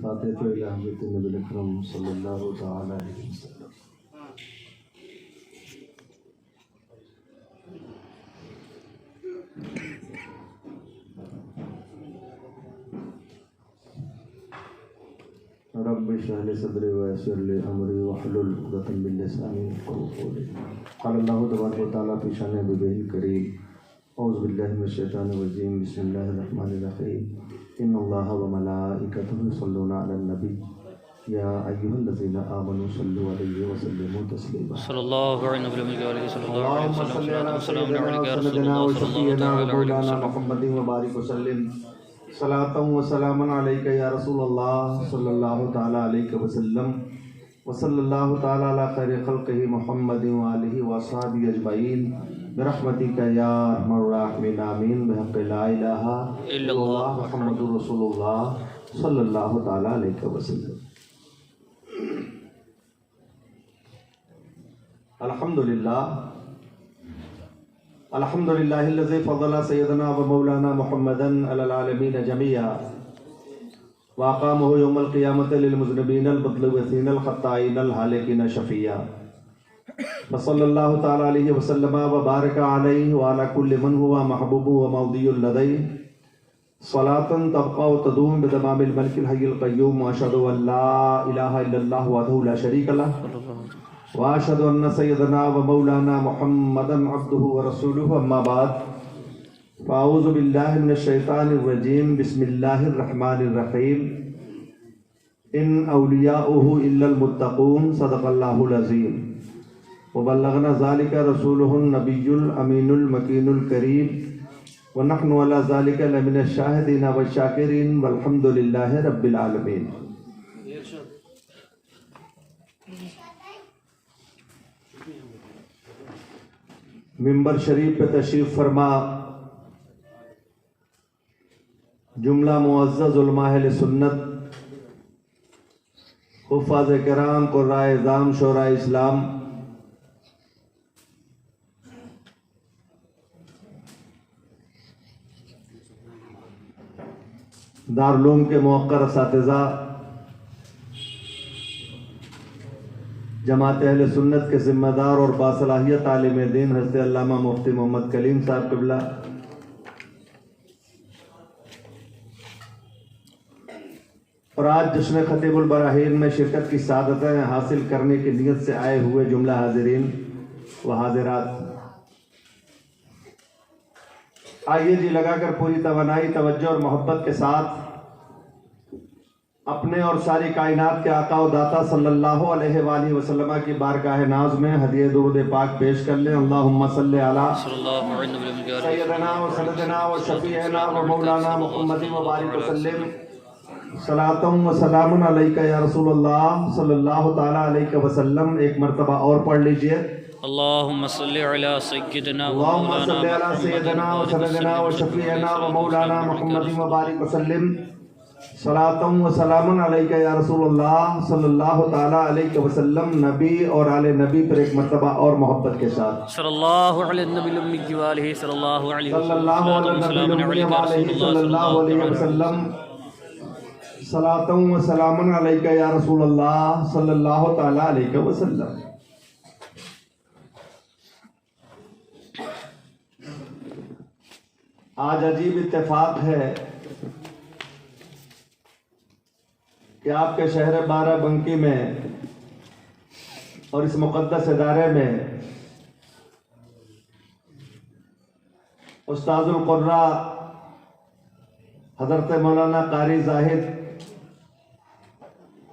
फातिहा इला हज़रत नबी अकरम सल्लल्लाहु तआला अलैहि वसल्लम। रब्बि इश्रह ली सदरी व यस्सिर ली अमरी वहलुल उक़दतम मिन लिसानी यफ़क़हू क़ौली। क़ाल अल्लाहु तबारक व तआला फ़ी शान नबिय्हिल करीम औज़ु बिल्लाहि मिनश शैतानिर रजीम बिस्मिल्लाहिर रहमानिर रहीम इन्नल्लाहा व मलाइकतहु युसल्लूना अलन नबी या अय्युहल्लज़ीना आमनू सल्लु अलैहि व सल्लिमू तस्लीमा। सल्लल्लाहु अलैहि वसल्लम सलातम व सलामन अलैका या रसूलल्लाह सल्लल्लाहु तआला अलैहि वसल्लम व सल्लल्लाहु तआला अला खैरि खल्क़िही मुहम्मदिन व आलिहि व अस्हाबिही अजमईन बिरहमतिका या अरहमर राहिमीन आमीन बिहक़्क़ि ला इलाहा इल्लल्लाह मुहम्मदुर रसूलुल्लाह सल्लल्लाहु तआला अलैहि वसल्लम। अल्हम्दुलिल्लाहिल्लज़ी फ़ज़्ज़ला सय्यदना व मौलाना मुहम्मदन अलल आलमीन जमीआ व अक़ामहु यौमल क़ियामति लिल मुज़निबीनल मुज़ल्लिमीनल ख़त्ताईनल हालिकीन शफ़ीआ व सल्लल्लाहु तआला अलैहि व सल्लम व बारका अलैहि व अला कुल्लि मन हुवा महबूबु व मौदियुल लदैहि सलातन तबक़ा व तदूम बितमामिल मलिकिल हय्यिल क़य्यूम व अशहदु अन ला इलाहा इल्लल्लाह वहदहु ला शरीका लह व अशहदु अन्न सय्यदना व मौलाना मुहम्मदन अब्दुहु व रसूलुहु अम्मा बाद फ़अऊज़ु बिल्लाहि मिनश शैतानिर रजीम बिस्मिल्लाहिर रहमानिर रहीम इन औलियाउहु इल्लल मुत्तक़ून सदक़ल्लाहुल अज़ीम व बल्लगना ज़ालिका रसूलुहुन नबियुल अमीनुल मकीनुल करीम व नहनु अला ज़ालिका लमिनश शाहिदीन व शाकिरीन वल्हम्दुलिल्लाहि रब्बिल आलमीन। मिंबर शरीफ पे तशरीफ़ फरमा जुमला मुअज़्ज़ज़ उलमा अहले सुन्नत हुफ़ाज़ किराम क़ुर्राए इज़ाम शोराए इस्लाम दारुल उलूम के मुअक्कर असातिज़ा जमात अहले सुन्नत के ज़िम्मेदार और बासलाहियत आलिम दीन हज़रत अल्लामा मुफ्ती मोहम्मद कलीम साहब क़िबला, और आज जश्न खतीबुल बराहीन में शिरकत की सादतें हासिल करने की नीयत से आए हुए जुमला हाज़िरीन व हाज़िरात, आइए जी लगाकर पूरी तवानाई तवज्जो और मोहब्बत के साथ अपने और सारी कायनात के आका व दाता सल्लल्लाहु अलैहि वसल्लम की बारगाह नाज में हदिया दुरूद पाक पेश कर लें। अल्लाहुम्मा सल्लि अला सय्यदना व सय्यदना व शफीअना व मौलाना मुहम्मद व बारिक वसल्लम सलातम व सलामुन अलैका या रसूलल्लाह सल्लल्लाहु तआला अलैहि वसल्लम। एक मर्तबा और पढ़ लीजिए। अल्लाहुम्मा सल्लि अला सय्यदना व शफीअना व मौलाना मुहम्मद व बारिक वसल्लम सलातम व सलामुन अलैका या रसूलल्लाह सल्लल्लाहु तआला अलैहि वसल्लम। नबी और आले नबी पर एक मर्तबा और मोहब्बत के साथ सल्लल्लाहु अलैहि नबी व आलिहि सल्लल्लाहु अलैहि वसल्लम सलातम व सलामुन अलैका या रसूलल्लाह सल्लल्लाहु तआला अलैहि वसल्लम। आज अजीब इत्तेफाक है कि आपके शहर बाराबंकी में और इस मुक़द्दस इदारे में उस्ताजुल क़ुर्रा हज़रत मौलाना कारी ज़ाहिद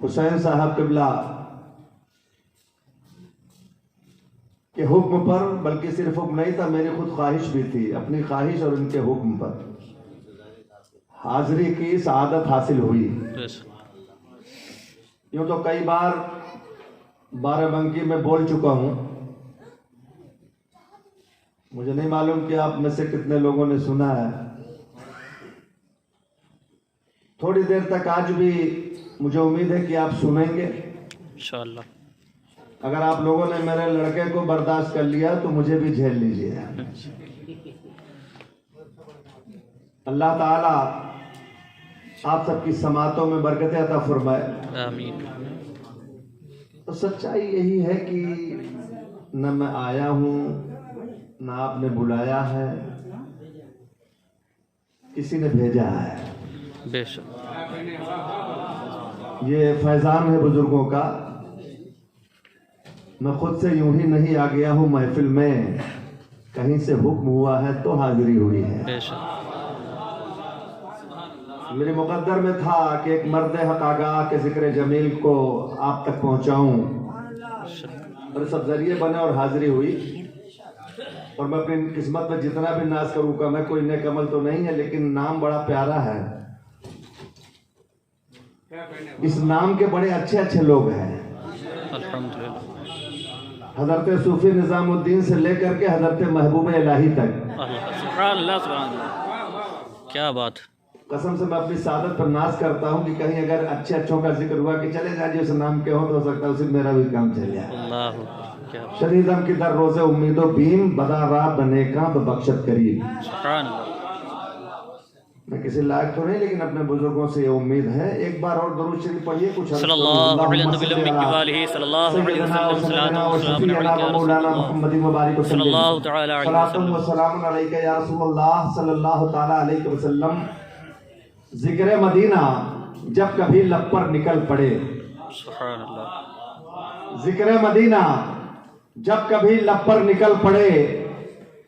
हुसैन साहब क़िबला के हुक्म पर, बल्कि सिर्फ हुक्म नहीं था, मेरी खुद ख्वाहिश भी थी, अपनी ख्वाहिश और उनके हुक्म पर हाज़िरी की सआदत हासिल हुई। यूँ तो कई बार बाराबंकी में बोल चुका हूँ, मुझे नहीं मालूम कि आप में से कितने लोगों ने सुना है। थोड़ी देर तक आज भी मुझे उम्मीद है कि आप सुनेंगे इंशाअल्लाह। अगर आप लोगों ने मेरे लड़के को बर्दाश्त कर लिया तो मुझे भी झेल लीजिए। अल्लाह ताला आप सबकी समातों में बरकत अता फरमाए। आमीन। तो सच्चाई यही है कि न मैं आया हूँ न आपने बुलाया है, किसी ने भेजा है। बेशक। ये फैजान है बुजुर्गों का। मैं खुद से यूं ही नहीं आ गया हूँ महफिल में, कहीं से हुक्म हुआ है तो हाजिरी हुई है। बेशक। मेरे मुकद्दर में था कि एक मर्द हक आगाह के जिक्र जमील को आप तक पहुंचाऊं, और सब जरिए बने और हाजिरी हुई। और मैं अपनी किस्मत में जितना भी नाज करूँगा, मैं कोई नेक अमल तो नहीं है, लेकिन नाम बड़ा प्यारा है। इस नाम के बड़े अच्छे अच्छे लोग हैं। अल्हम्दुलिल्लाह। हजरत सूफी निजामुद्दीन से लेकर के हजरत महबूब इलाही तक। सुभान अल्लाह, सुभान अल्लाह। क्या बात। कसम से मैं अपनी सादत पर नाज करता हूँ कि कहीं अगर अच्छे अच्छों का जिक्र हुआ कि चले जाए उस नाम के हो, तो हो सकता है उसी मेरा भी काम चल जाए। अल्लाह क्या शरीदम की दर रोजे उम्मीदों बीम बदा रात बने का बख्शत करीब। सुभान अल्लाह। मैं किसी लायक तो नहीं, लेकिन अपने बुजुर्गों से ये उम्मीद है। एक बार और दुरूद शरीफ पढ़िए कुछ। सल्लल्लाहु अलैहि सल्लल्लाहु अलैहि वसल्लम मौलाना मुहम्मद मुबारक सल्लल्लाहु तआला अलैहि वसल्लम सलाम अलैका या रसूलल्लाह सल्लल्लाहु तआला अलैहि वसल्लम। जिक्र मदीना जब कभी लब पर निकल पड़े। सुभान अल्लाह। जिक्र मदीना जब कभी लब पर निकल पड़े,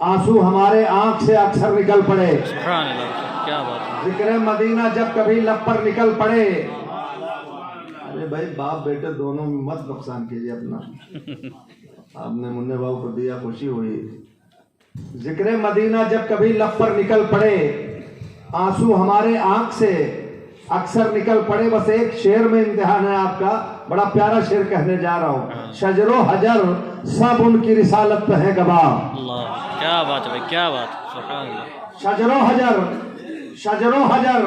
आंसू हमारे आंख से अक्सर निकल पड़े। सुभान अल्लाह। क्या बात है। जिक्र मदीना जब कभी लब पर निकल पड़े। अरे भाई बाप बेटे दोनों में मत नुकसान कीजिए अपना। आपने मुन्ने बाबू को दिया, खुशी हुई। जिक्र मदीना जब कभी लब पर निकल पड़े, आंसू हमारे आंख से अक्सर निकल पड़े। बस एक शेर में इम्तिहान है आपका, बड़ा प्यारा शेर कहने जा रहा हूँ। शजरो हजर सब उनकी रिसालत पे है गवाह। अल्लाह क्या बात है भाई, क्या बात। सुभान अल्लाह। शजरो हजर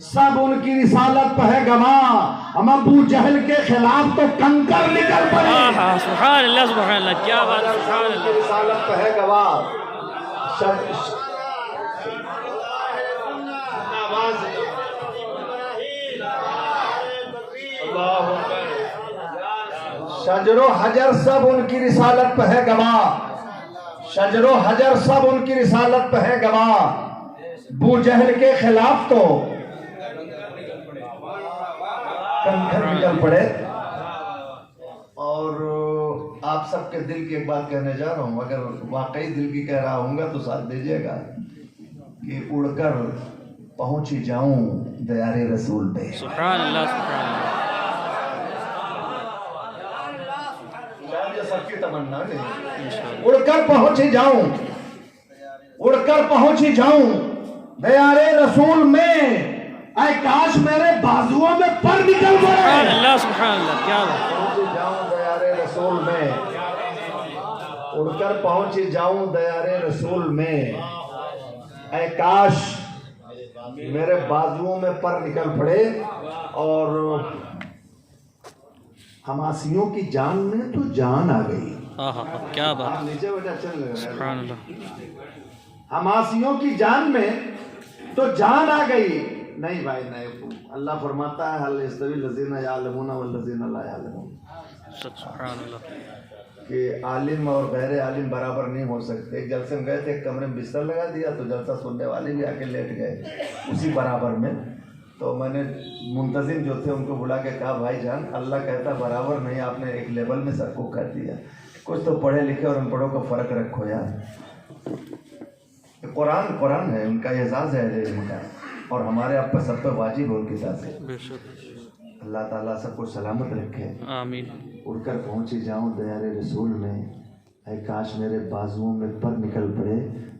सब उनकी रिसालत पे है गवाह। हम अबू जहल के खिलाफ तो कंकर निकल पड़े। सुभान अल्लाह, सुभान अल्लाह। क्या बात है। सुभान अल्लाह। रिसालत पे है गवाह। शजरो हजर सब उनकी रिसालत पे है गवाह। शजरो हजर सब उनकी रिसालत पे है गवाह। बू जहल के खिलाफ तो कंकर निकल पड़े। और आप सबके दिल की एक बात कहने जा रहा हूँ, अगर वाकई दिल की कह रहा हूँगा तो साथ दीजिएगा कि उड़कर पहुंच ही जाऊं दयारे रसूल पे। सुभान अल्लाह, सुभान अल्लाह। सबकी तमन्ना नहीं, उड़कर पहुंच ही जाऊं, उड़कर पहुंच ही जाऊं दयारे रसूल में। ऐ काश मेरे बाजुओं में पर निकल पड़े। सुभान अल्लाह, सुभान अल्लाह। क्या बात। पहुंच ही जाऊं दयारे रसूल में, उड़कर पहुंच ही जाऊं दयारे रसूल में। ऐ काश मेरे बाजुओं में पर निकल पड़े। और हमासियों की जान में तो जान आ गई। क्या बात। नीचे बैठे अच्छा लग रहा है। सुभान अल्लाह। हमासियों की जान में तो जान आ गई। नहीं भाई नहीं, अल्लाह फरमाता है हल यस्तवी लज़ीना यालमूना वल लज़ीना ला यालमून। सुभान अल्लाह। कि आलिम और गैर आलिम बराबर नहीं हो सकते। एक जलसे में गए थे, एक कमरे में बिस्तर लगा दिया तो जलसा सुनने वाले भी आके लेट गए उसी बराबर में। तो मैंने मुंतजिम जो थे उनको बुला के कहा, भाईजान अल्लाह कहता बराबर नहीं, आपने एक लेवल में सबको कर दिया। कुछ तो पढ़े लिखे और अनपढ़ों का फ़र्क रखो यार। कुरान है, उनका एजाज़ है इल्म का, और हमारे आप पर सब पर वाजिब है उनकी तरफ से। अल्लाह ताला सबको सलामत रखे। आमीन। उड़कर पहुँची जाऊँ दयारे रसूल में। ऐ काश मेरे बाजुओं में पर निकल पड़े।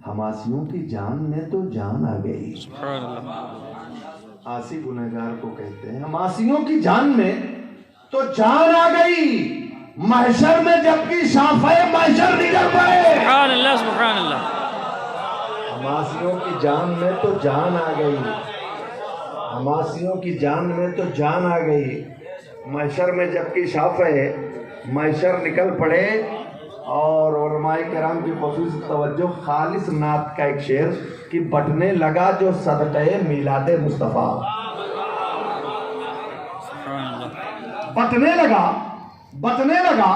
हमासियों की जान में तो जान आ गई। सुभान अल्लाह। आसी गुनहगार को कहते हैं हमासियों की जान में तो जान आ गई। महशर में जबकि शाफ़े महशर निकल पड़े। सुभान अल्लाह, सुभान अल्लाह। हमासियों की जान में तो जान आ गई। हमासियों की जान में तो जान आ गई। महशर में जबकि शाफ़े महशर निकल पड़े। और उलमाए किराम की ख़ुसूसी तवज्जो खालिस नात का एक शेर कि बटने लगा जो सदक़े मिलादे मुस्तफ़ा। बतने लगा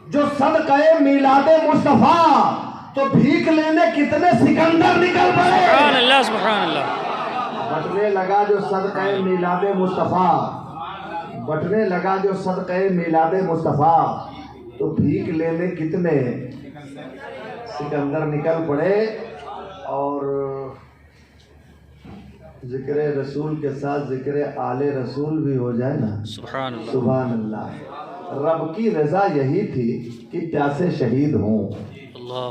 जो सदक़े मिलादे मुस्तफ़ा, तो भीख लेने कितने सिकंदर निकल पड़े। सुभान अल्लाह, सुभान अल्लाह। बटने लगा जो सदक़े मिलादे मुस्तफ़ा, बटने लगा जो सदक़े मिलादे मुस्तफ़ा, तो भीख लेने कितने सिकंदर निकल पड़े। और जिक्र रसूल के साथ जिक्र आले रसूल भी हो जाए ना, सुभान अल्लाह। सुभान अल्लाह। रब की रजा यही थी कि प्यासे शहीद हों। अल्लाह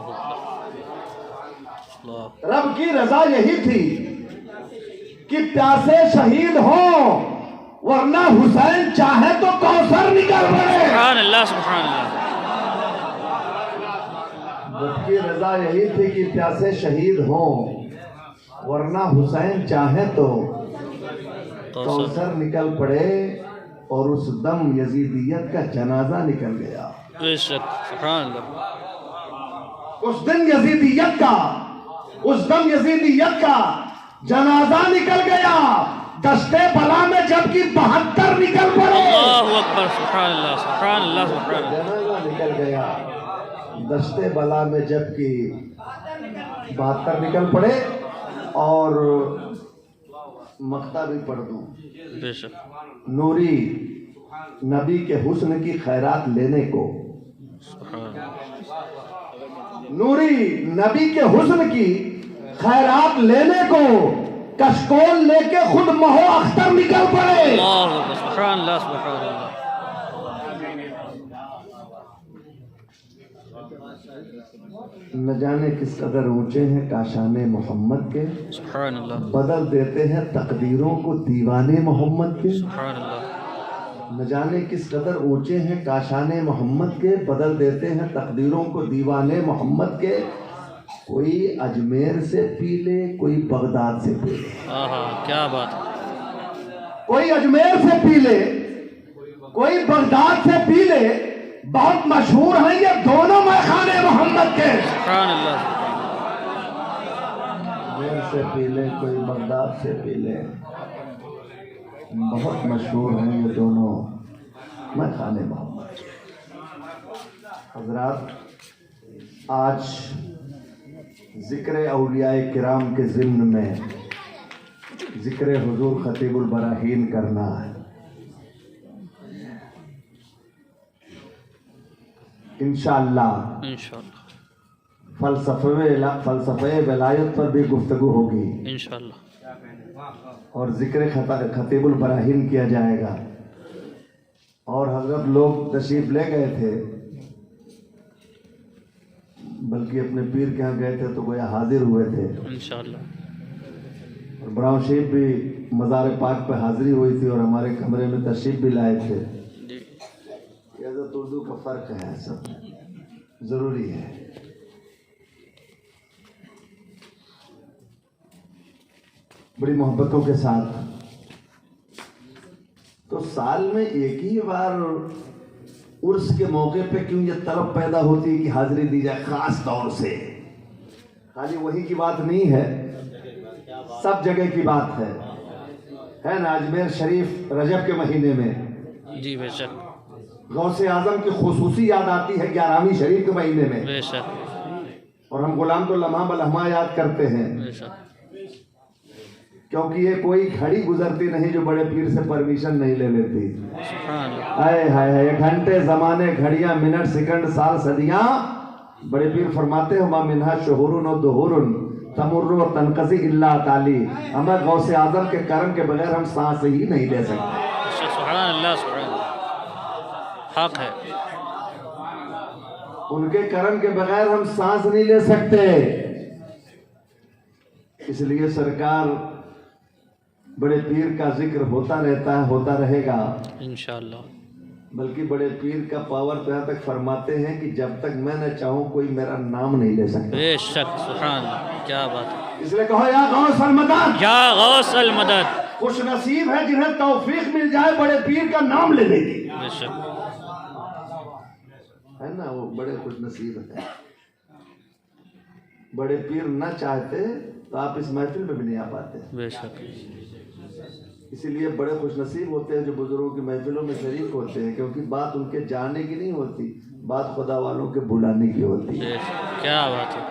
अल्लाह। रब की रजा यही थी कि प्यासे शहीद हों, वरना हुसैन चाहे तो कौसर निकल पड़े। सुभान अल्लाह, सुभान अल्लाह। रब की रजा यही थी कि प्यासे शहीद हों, वरना हुसैन चाहे तो कौसर निकल पड़े। और उस दम यजीदियत का जनाजा निकल गया। बेशक, सुभान अल्लाह। उस दिन यजीदियत का, उस दम यजीदियत का जनाजा निकल गया। दस्ते बला में जबकि 72 निकल पड़े। अल्लाहु अकबर, सुभान अल्लाह, सुभान अल्लाह, सुभान अल्लाह। जनाजा निकल गया। दस्ते बला में जबकि 72 निकल पड़े। और मक्ता भी पढ़ दूं, बेशक। नूरी नबी के हुस्न की खैरात लेने को, नूरी नबी के हुस्न की खैरात लेने को कशकोल लेके खुद महो अख्तर निकल पड़े। अल्लाहु अकबर, सुभान अल्लाह, सुभान अल्लाह। न जाने किस कदर ऊंचे हैं काशाने मोहम्मद के, सुभान अल्लाह। बदल देते हैं तकदीरों को दीवाने मोहम्मद के। सुभान अल्लाह। न जाने किस कदर ऊंचे हैं काशाने मोहम्मद के, बदल देते हैं तकदीरों को दीवाने मोहम्मद के। कोई अजमेर से पी ले, कोई बगदाद से पी ले। आहा, क्या बात है। कोई अजमेर से पी ले, कोई बगदाद से पी ले। बहुत मशहूर हैं ये दोनों मैखाने मोहम्मद के। सुभान अल्लाह। अजमेर से पी ले, कोई बगदाद से पी ले। बहुत मशहूर हैं ये दोनों मैखाने मोहम्मद। हज़रात, आज जिक्र औलियाए किराम के ज़िम्न में जिक्र हुजूर खतीबुल बराहीन करना है। इंशाअल्लाह फ़लसफ़े विलायत पर भी गुफ्तगू होगी इंशाअल्लाह। और जिक्र खतीबुल बराहीन किया जाएगा। और हजरत लोग तशरीफ ले गए थे, बल्कि अपने पीर के यहाँ गए थे तो गोया हाजिर हुए थे इंशाअल्लाह। और ब्राउन शरीफ भी मज़ार पाक पे हाजिरी हुई थी और हमारे कमरे में तशरीफ भी लाए थे। ये तो उर्दू का फ़र्क है, सब ज़रूरी है। बड़ी मोहब्बतों के साथ तो साल में एक ही बार उर्स के मौके पे क्यों ये तलब पैदा होती है कि हाजिरी दी जाए खास तौर से। खाली वही की बात नहीं है, सब जगह की बात है ना। अजमेर शरीफ रजब के महीने में जी बेशक, गौसे आजम की खुसूसी याद आती है 11वीं शरीफ के महीने में। बेशक, और हम गुलाम तो लम्हा बलहमा याद करते हैं, बेशक। क्योंकि ये कोई घड़ी गुजरती नहीं जो बड़े पीर से परमिशन नहीं ले लेती। सुभान अल्लाह। हाय हाय हाय, घंटे जमाने घड़ियां मिनट सेकंड साल सदियां। बड़े पीर फरमाते हैं मा मिन्हा शुहुरुन व दुहुरुन तमुर्रु व तनक़ज़ी इल्ला ताली। हमें गौसे आजम के करम के बगैर हम सांस ही नहीं ले सकते। सुभान अल्लाह, सुभान अल्लाह। हक है। उनके करम के बगैर हम सांस नहीं ले सकते। इसलिए सरकार बड़े पीर का जिक्र होता रहता है, होता रहेगा इंशाअल्लाह। बल्कि बड़े पीर का पावर तो यहाँ तक फरमाते हैं कि जब तक मैं न चाहूँ कोई मेरा नाम नहीं ले सकता। बेशक, सुभान अल्लाह, क्या बात है। इसलिए कहो या गौसल मदद, या गौसल मदद। खुश नसीब है जिन्हें तौफीक मिल जाए बड़े पीर का नाम लेने की। बेशक, है ना, वो बड़े खुश नसीब है। बड़े पीर न चाहते तो आप इस महफिल में भी नहीं आ पाते। बेशक। इसीलिए बड़े खुशनसीब होते हैं जो बुजुर्गों की महफिलों में शरीक होते हैं, क्योंकि बात उनके जाने की नहीं होती, बात खुदा वालों के बुलाने की होती है। क्या बात है।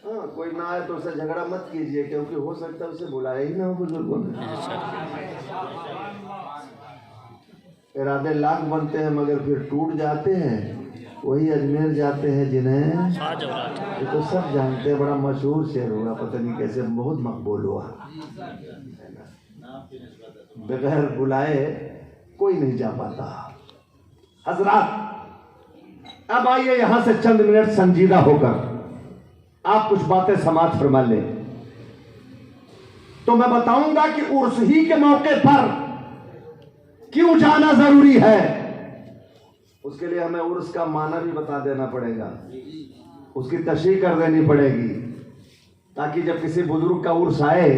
हाँ, कोई ना आए तो उससे झगड़ा मत कीजिए, क्योंकि हो सकता है उसे बुलाया ही ना हो बुजुर्गों ने। इरादे लाख बनते हैं मगर फिर टूट जाते हैं। वही अजमेर जाते हैं जिन्हें ये तो सब जानते हैं। बड़ा मशहूर शेर हुआ, पता नहीं कैसे बहुत मकबूल हुआ। बगैर बुलाए कोई नहीं जा पाता। हजरात अब आइए यहां से चंद मिनट संजीदा होकर आप कुछ बातें समाप्त फरमा ले, तो मैं बताऊंगा कि उर्स ही के मौके पर क्यों जाना जरूरी है। उसके लिए हमें उर्स का माना भी बता देना पड़ेगा, उसकी तशरीह कर देनी पड़ेगी, ताकि जब किसी बुजुर्ग का उर्स आए,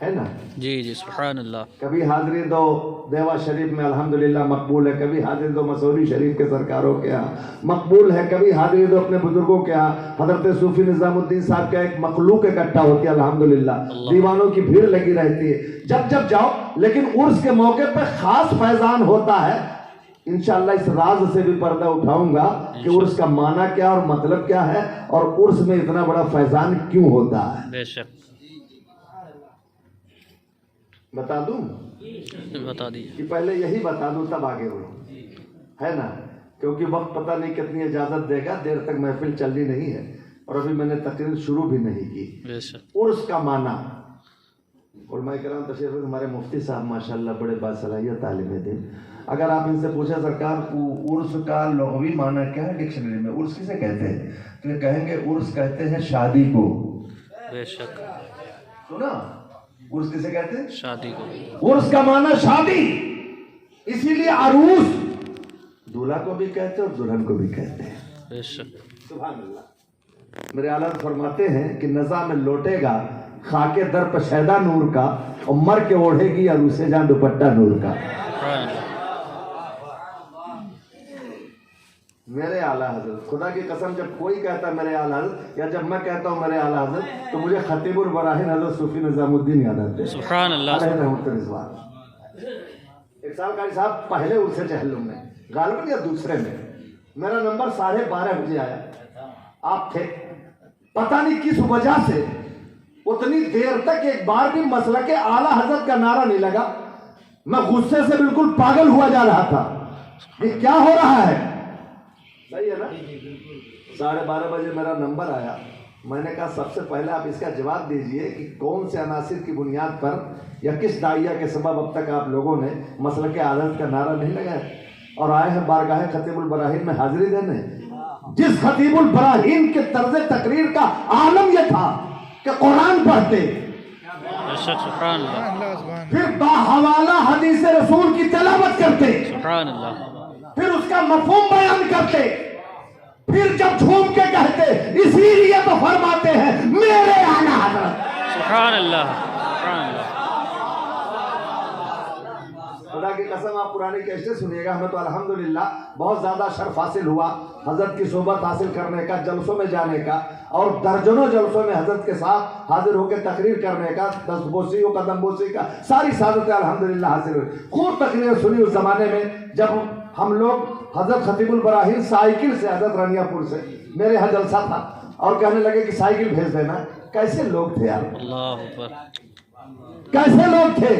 है ना जी जी सुभान अल्लाह, कभी हाजिरी दो देवा शरीफ में अल्हम्दुलिल्लाह मकबूल है, कभी हाजिरी दो मसूरी शरीफ के सरकारों के यहाँ मकबूल है, कभी हाजिरी दो अपने बुजुर्गों के यहाँ। हजरत सूफी निजामुद्दीन साहब का एक मखलूक इकट्ठा होती है अल्हम्दुलिल्लाह, दीवानों की भीड़ लगी रहती है जब जब जाओ। लेकिन उर्स के मौके पर खास फैजान होता है। इंशाअल्लाह इस राज से भी पर्दा उठाऊंगा कि उर्स का माना क्या और मतलब क्या है, और उर्स में इतना बड़ा फैजान क्यों होता है। बेशक बता दूं, बता दीजिए कि पहले यही बता दूं तब आगे बढ़ो, है ना, क्योंकि वक्त पता नहीं कितनी इजाजत देगा, देर तक महफिल चलनी नहीं है और अभी मैंने तकरीर शुरू भी नहीं की। बेशक उर्स का माना, उलमा किराम तशरीफ हमारे मुफ्ती साहब माशाल्लाह बड़े बासलाहियत आलिम दिन। अगर आप इनसे पूछे सरकार उर्स का लुग़वी माना क्या है डिक्शनरी में, उर्स किसे कहते हैं, तो ये कहेंगे उर्स कहते हैं शादी को। बेशक सुना, उर्स किसे कहते हैं, शादी को। उर्स का माना शादी, इसीलिए अरूस दूल्हा को भी कहते हैं और दुल्हन को भी कहते हैं। बेशक सुभान अल्लाह। मेरे आला फरमाते हैं कि नज़ा में लौटेगा खाके दर पर शैदा नूर का, और मर के ओढ़ेगी अरूसे जान दुपट्टा नूर का। मेरे आला हजरत, खुदा की कसम, जब कोई कहता है मेरे आला हजरत, या जब मैं कहता हूँ मेरे आला हजरत, तो मुझे खतीबुल बराहीन हजरत सूफी निजामुद्दीन याद आते हैं। सुभान अल्लाह। एक साल कारी साहब पहले उर्से चहलुम में, गालिबन या दूसरे में, मेरा नंबर 12:30 बजे आया। आप थे, पता नहीं किस वजह से उतनी देर तक एक बार भी मसला के आला हजरत का नारा नहीं लगा। मैं गुस्से से बिल्कुल पागल हुआ जा रहा था, ये क्या हो रहा है। सही है ना, 12:30 बजे मेरा नंबर आया। मैंने कहा सबसे पहले आप इसका जवाब दीजिए कि कौन से अनासिर की बुनियाद पर या किस दाइया के सबब अब तक आप लोगों ने मसलक आदत का नारा नहीं लगाया और आए हैं बारगाह खतीबुल बराहीन में हाजिरी देने। जिस खतीबुल बराहीन के तर्ज तकरीर का आलम यह था कि कुरान पढ़ते, फिर बाहवाला हदीस रसूल की तिलावत करते, फिर उसका मफहूम बयान करते, फिर जब झूम के कहते, इसीलिए तो फरमाते हैं मेरे आला हज़रत। सुभान अल्लाह, सुभान अल्लाह। खुदा की कसम, आप पुरानी कैसे सुनिएगा। हमें तो अल्हम्दुलिल्लाह बहुत ज्यादा शर्फ हासिल हुआ हजरत की सोबत हासिल करने का, जलसों में जाने का, और दर्जनों जलसों में हजरत के साथ हाजिर होकर तकरीर करने का, दस्तबोसी और कदमबोसी का, सारी सादतें अल्हम्दुलिल्लाह हासिल हुई। खूब तकरीर सुनी उस जमाने में जब हम लोग हजरत खतीबुल बराहीन साइकिल से, हजरत रानियापुर से मेरे यहाँ जलसा था, और कहने लगे कि साइकिल भेज देना। कैसे लोग थे यार, अल्लाह अकबर, कैसे लोग थे।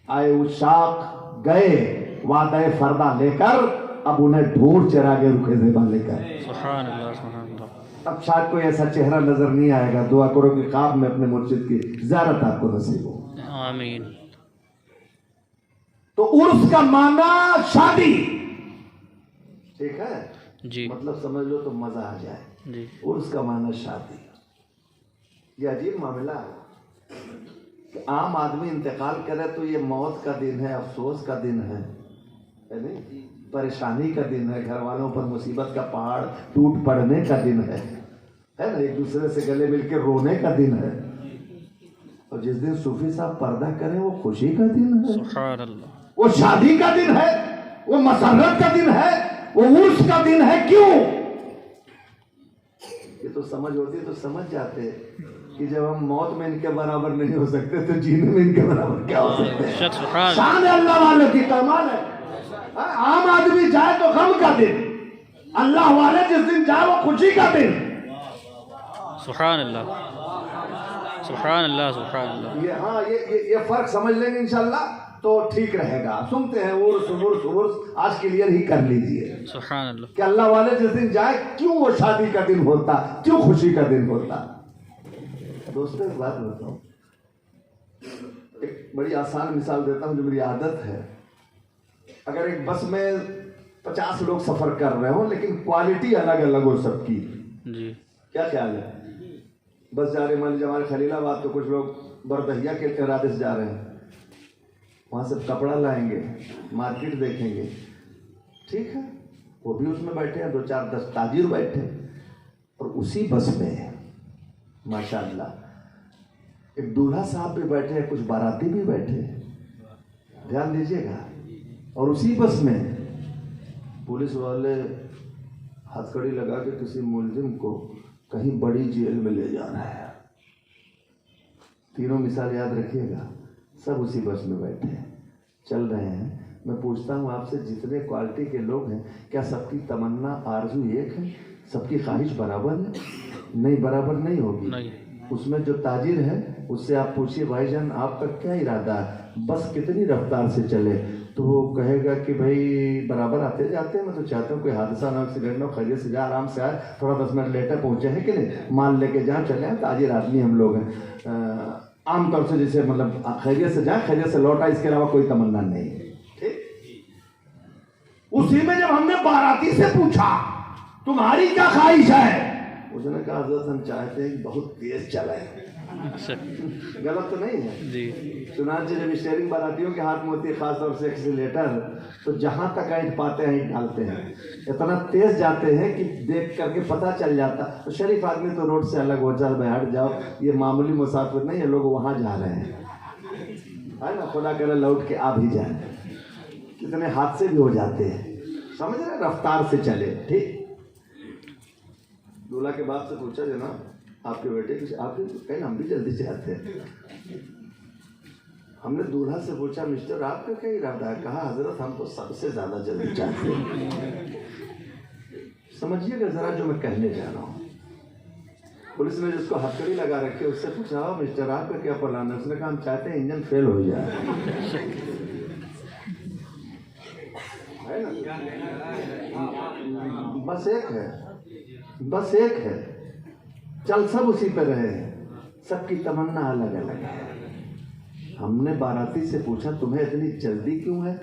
आए उशाक गए वादे फरदा लेकर, अब उन्हें ढूंढ चरागे रुखे ज़ेबा लेकर। सुभान अल्लाह, सुभान अल्लाह। अब शायद कोई ऐसा चेहरा नजर नहीं आएगा। दुआ करो कि ख्वाब में अपने मुर्शिद की ज़ियारत आपको नसीब हो। आमीन। तो उर्स का माना शादी, ठीक है जी, मतलब समझ लो तो मजा आ जाए जी। उर्स का माना शादी। ये अजीब मामला है कि आम आदमी इंतकाल करे तो ये मौत का दिन है, अफसोस का दिन है नहीं, परेशानी का दिन है, घर वालों पर मुसीबत का पहाड़ टूट पड़ने का दिन है ना, एक दूसरे से गले मिलकर रोने का दिन है। और जिस दिन सूफी साहब पर्दा करें वो खुशी का दिन है, सुभान अल्लाह। वो शादी का दिन है, वो मसरत का दिन है, वो उर्स का दिन है। क्यों? ये तो समझ होती तो समझ जाते। कि जब हम मौत में इनके बराबर नहीं हो सकते तो जीने में इनके बराबर क्या हो सकते हैं। सुभान शान है अल्लाह वालों की, कमाल है। आम आदमी जाए तो गम का दिन, अल्लाह वाले जिस दिन जाए वो खुशी का दिन। सुभान अल्लाह, सुभान अल्लाह, सुभान अल्लाह। ये हाँ ये फर्क समझ लेंगे इंशाल्लाह तो ठीक रहेगा। सुनते हैं उर्स उर्स उर्स, आज क्लियर ही कर लीजिए सुभान अल्लाह। कि अल्लाह वाले जिस दिन जाए क्यों वो शादी का दिन होता, क्यों खुशी का दिन होता। दोस्तों एक बात बताऊं, एक बड़ी आसान मिसाल देता हूं जो मेरी आदत है। अगर एक बस में 50 लोग सफर कर रहे हो लेकिन क्वालिटी अलग अलग हो सबकी, जी, क्या ख्याल है? बस जा रहे, मान लीजिए हमारे खलीलाबाद तो कुछ लोग बरदहिया के इरादे से जा रहे हैं, वहां से कपड़ा लाएंगे, मार्केट देखेंगे, ठीक है, वो भी उसमें बैठे हैं, 2 4 10 ताजिर बैठे, और उसी बस में माशाअल्लाह एक दूल्हा साहब भी बैठे हैं, कुछ बाराती भी बैठे हैं, ध्यान दीजिएगा। और उसी बस में पुलिस वाले हथकड़ी लगा के किसी मुलजिम को कहीं बड़ी जेल में ले जा रहा है। तीनों मिसाल याद रखिएगा, सब उसी बस में बैठे हैं, चल रहे हैं। मैं पूछता हूँ आपसे, जितने क्वालिटी के लोग हैं, क्या सबकी तमन्ना आरजू एक है? सबकी ख्वाहिश बराबर है? नहीं, बराबर नहीं होगी। नहीं। उसमें जो ताजिर है उससे आप पूछिए, भाईजान आपका क्या इरादा है, बस कितनी रफ्तार से चले, तो वो कहेगा कि भाई बराबर आते जाते हैं, मैं तो चाहता हूँ कोई हादसा ना, एक्सीडेंट ना, खैरियत से जाए, आराम से आए, थोड़ा 10 मिनट लेटर पहुँचे हैं कि नहीं, माल लेके जहाँ चले हैं, ताजिर आदमी हम लोग हैं। आमतौर से जैसे मतलब खैरियत से जाए, खैरियत से लौटा, इसके अलावा कोई तमन्ना नहीं है, ठीक। उसी में जब हमने बाराती से पूछा तुम्हारी क्या ख्वाहिश है, उसने कहा हजरत हम चाहते हैं कि बहुत तेज चले। गलत तो नहीं है जी। चुनांचे जब स्टेयरिंग बारातियों के हाथ में होती है, खासतौर से एक्सीलेटर, तो जहां तक ऐंठ पाते हैं ऐंठ डालते हैं, इतना तेज जाते हैं कि देख करके पता चल जाता। तो शरीफ आदमी तो रोड से अलग हो जाए, हट जाओ, ये मामूली मुसाफिर नहीं है, लोग वहां जा रहे हैं, है ना, खुदा करे लौट के आ भी जाए। कितने हादसे भी हो जाते हैं, समझ रहे, रफ्तार से चले, ठीक। दूल्हा के बाप से पूछा जना आपके बेटे की, आपके कहीं हम भी जल्दी से आते हैं। हमने दूल्हा से पूछा, मिस्टर आपका क्या इरादा है? कहा हजरत हम तो सबसे ज्यादा जल्दी चाहते हैं। समझिएगा जरा जो मैं कहने जा रहा हूँ। पुलिस ने जिसको हथकड़ी लगा रखी उससे पूछा, मिस्टर आपका क्या प्लान है? उसने कहा हम चाहते हैं इंजन फेल हो जाए, है ना। बस एक है, बस एक है, चल सब उसी पे रहे हैं, सबकी तमन्ना अलग अलग है। हमने बाराती से पूछा तुम्हें इतनी जल्दी क्यों है?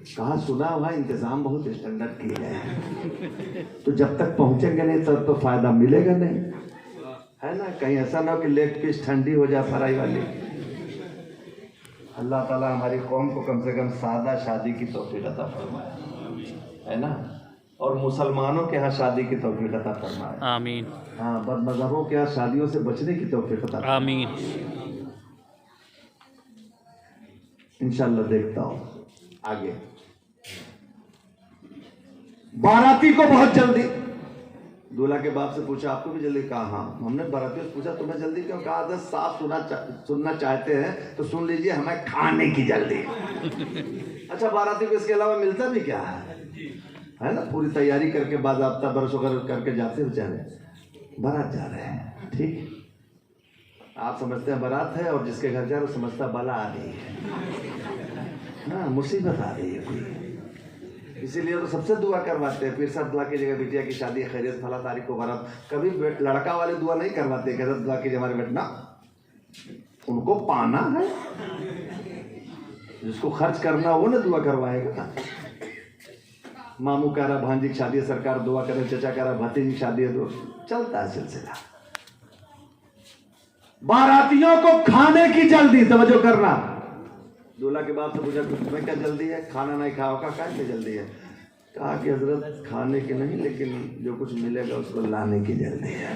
कहा सुना हुआ इंतजाम बहुत स्टैंडर्ड किए गए हैं, तो जब तक पहुंचेंगे नहीं तब तो फायदा मिलेगा नहीं, है ना। कहीं ऐसा ना हो कि लेग पीस ठंडी हो जाए फ्राई वाली। अल्लाह ताला हमारी कौम को कम से कम सादा शादी की तौफीक अता फरमाए, है ना, और मुसलमानों के यहाँ शादी की तौफीक अता फरमाए, आमीन। हाँ, बदमज़हबों के यहाँ शादियों से बचने की तौफीक अता फरमाए, आमीन। इंशाल्लाह। देखता हूँ आगे। बाराती को बहुत जल्दी, दूल्हा के बाप से पूछा आपको भी जल्दी? कहा हाँ। हमने बाराती से पूछा तुम्हें जल्दी क्यों? कहा अगर साफ सुनना चाहते हैं तो सुन लीजिए, हमें खाने की जल्दी। अच्छा, बाराती को इसके अलावा मिलता भी क्या है ना, पूरी तैयारी करके बाज़ाब्ता बरस वगैरह करके जाते बेचारे, बारात जा रहे हैं, ठीक। आप समझते हैं बारात है, और जिसके घर जा रहे समझता बला आ रही है, हाँ, मुसीबत आ रही है कोई। इसीलिए तो सबसे दुआ करवाते हैं, फिर सब दुआ कीजिएगा बिटिया की शादी खैरियत, फला तारीख को बारात। कभी लड़का वाले दुआ नहीं करवाते कि दुआ कीजिए हमारे बेटा, उनको पाना है, जिसको खर्च करना वो ना दुआ करवाएगा। मामू कह रहा भांजी की शादी है, सरकार दुआ करे, चचा कह रहा भतीजी की शादी है, तो चलता है सिलसिला। बारातियों को खाने की जल्दी, तवज्जो करना। दूल्हा के बाप से पूछा तुम्हें क्या जल्दी है? खाना नहीं खाओ का क्या जल्दी है? कहा कि हजरत खाने की नहीं, लेकिन जो कुछ मिलेगा उसको लाने की जल्दी है।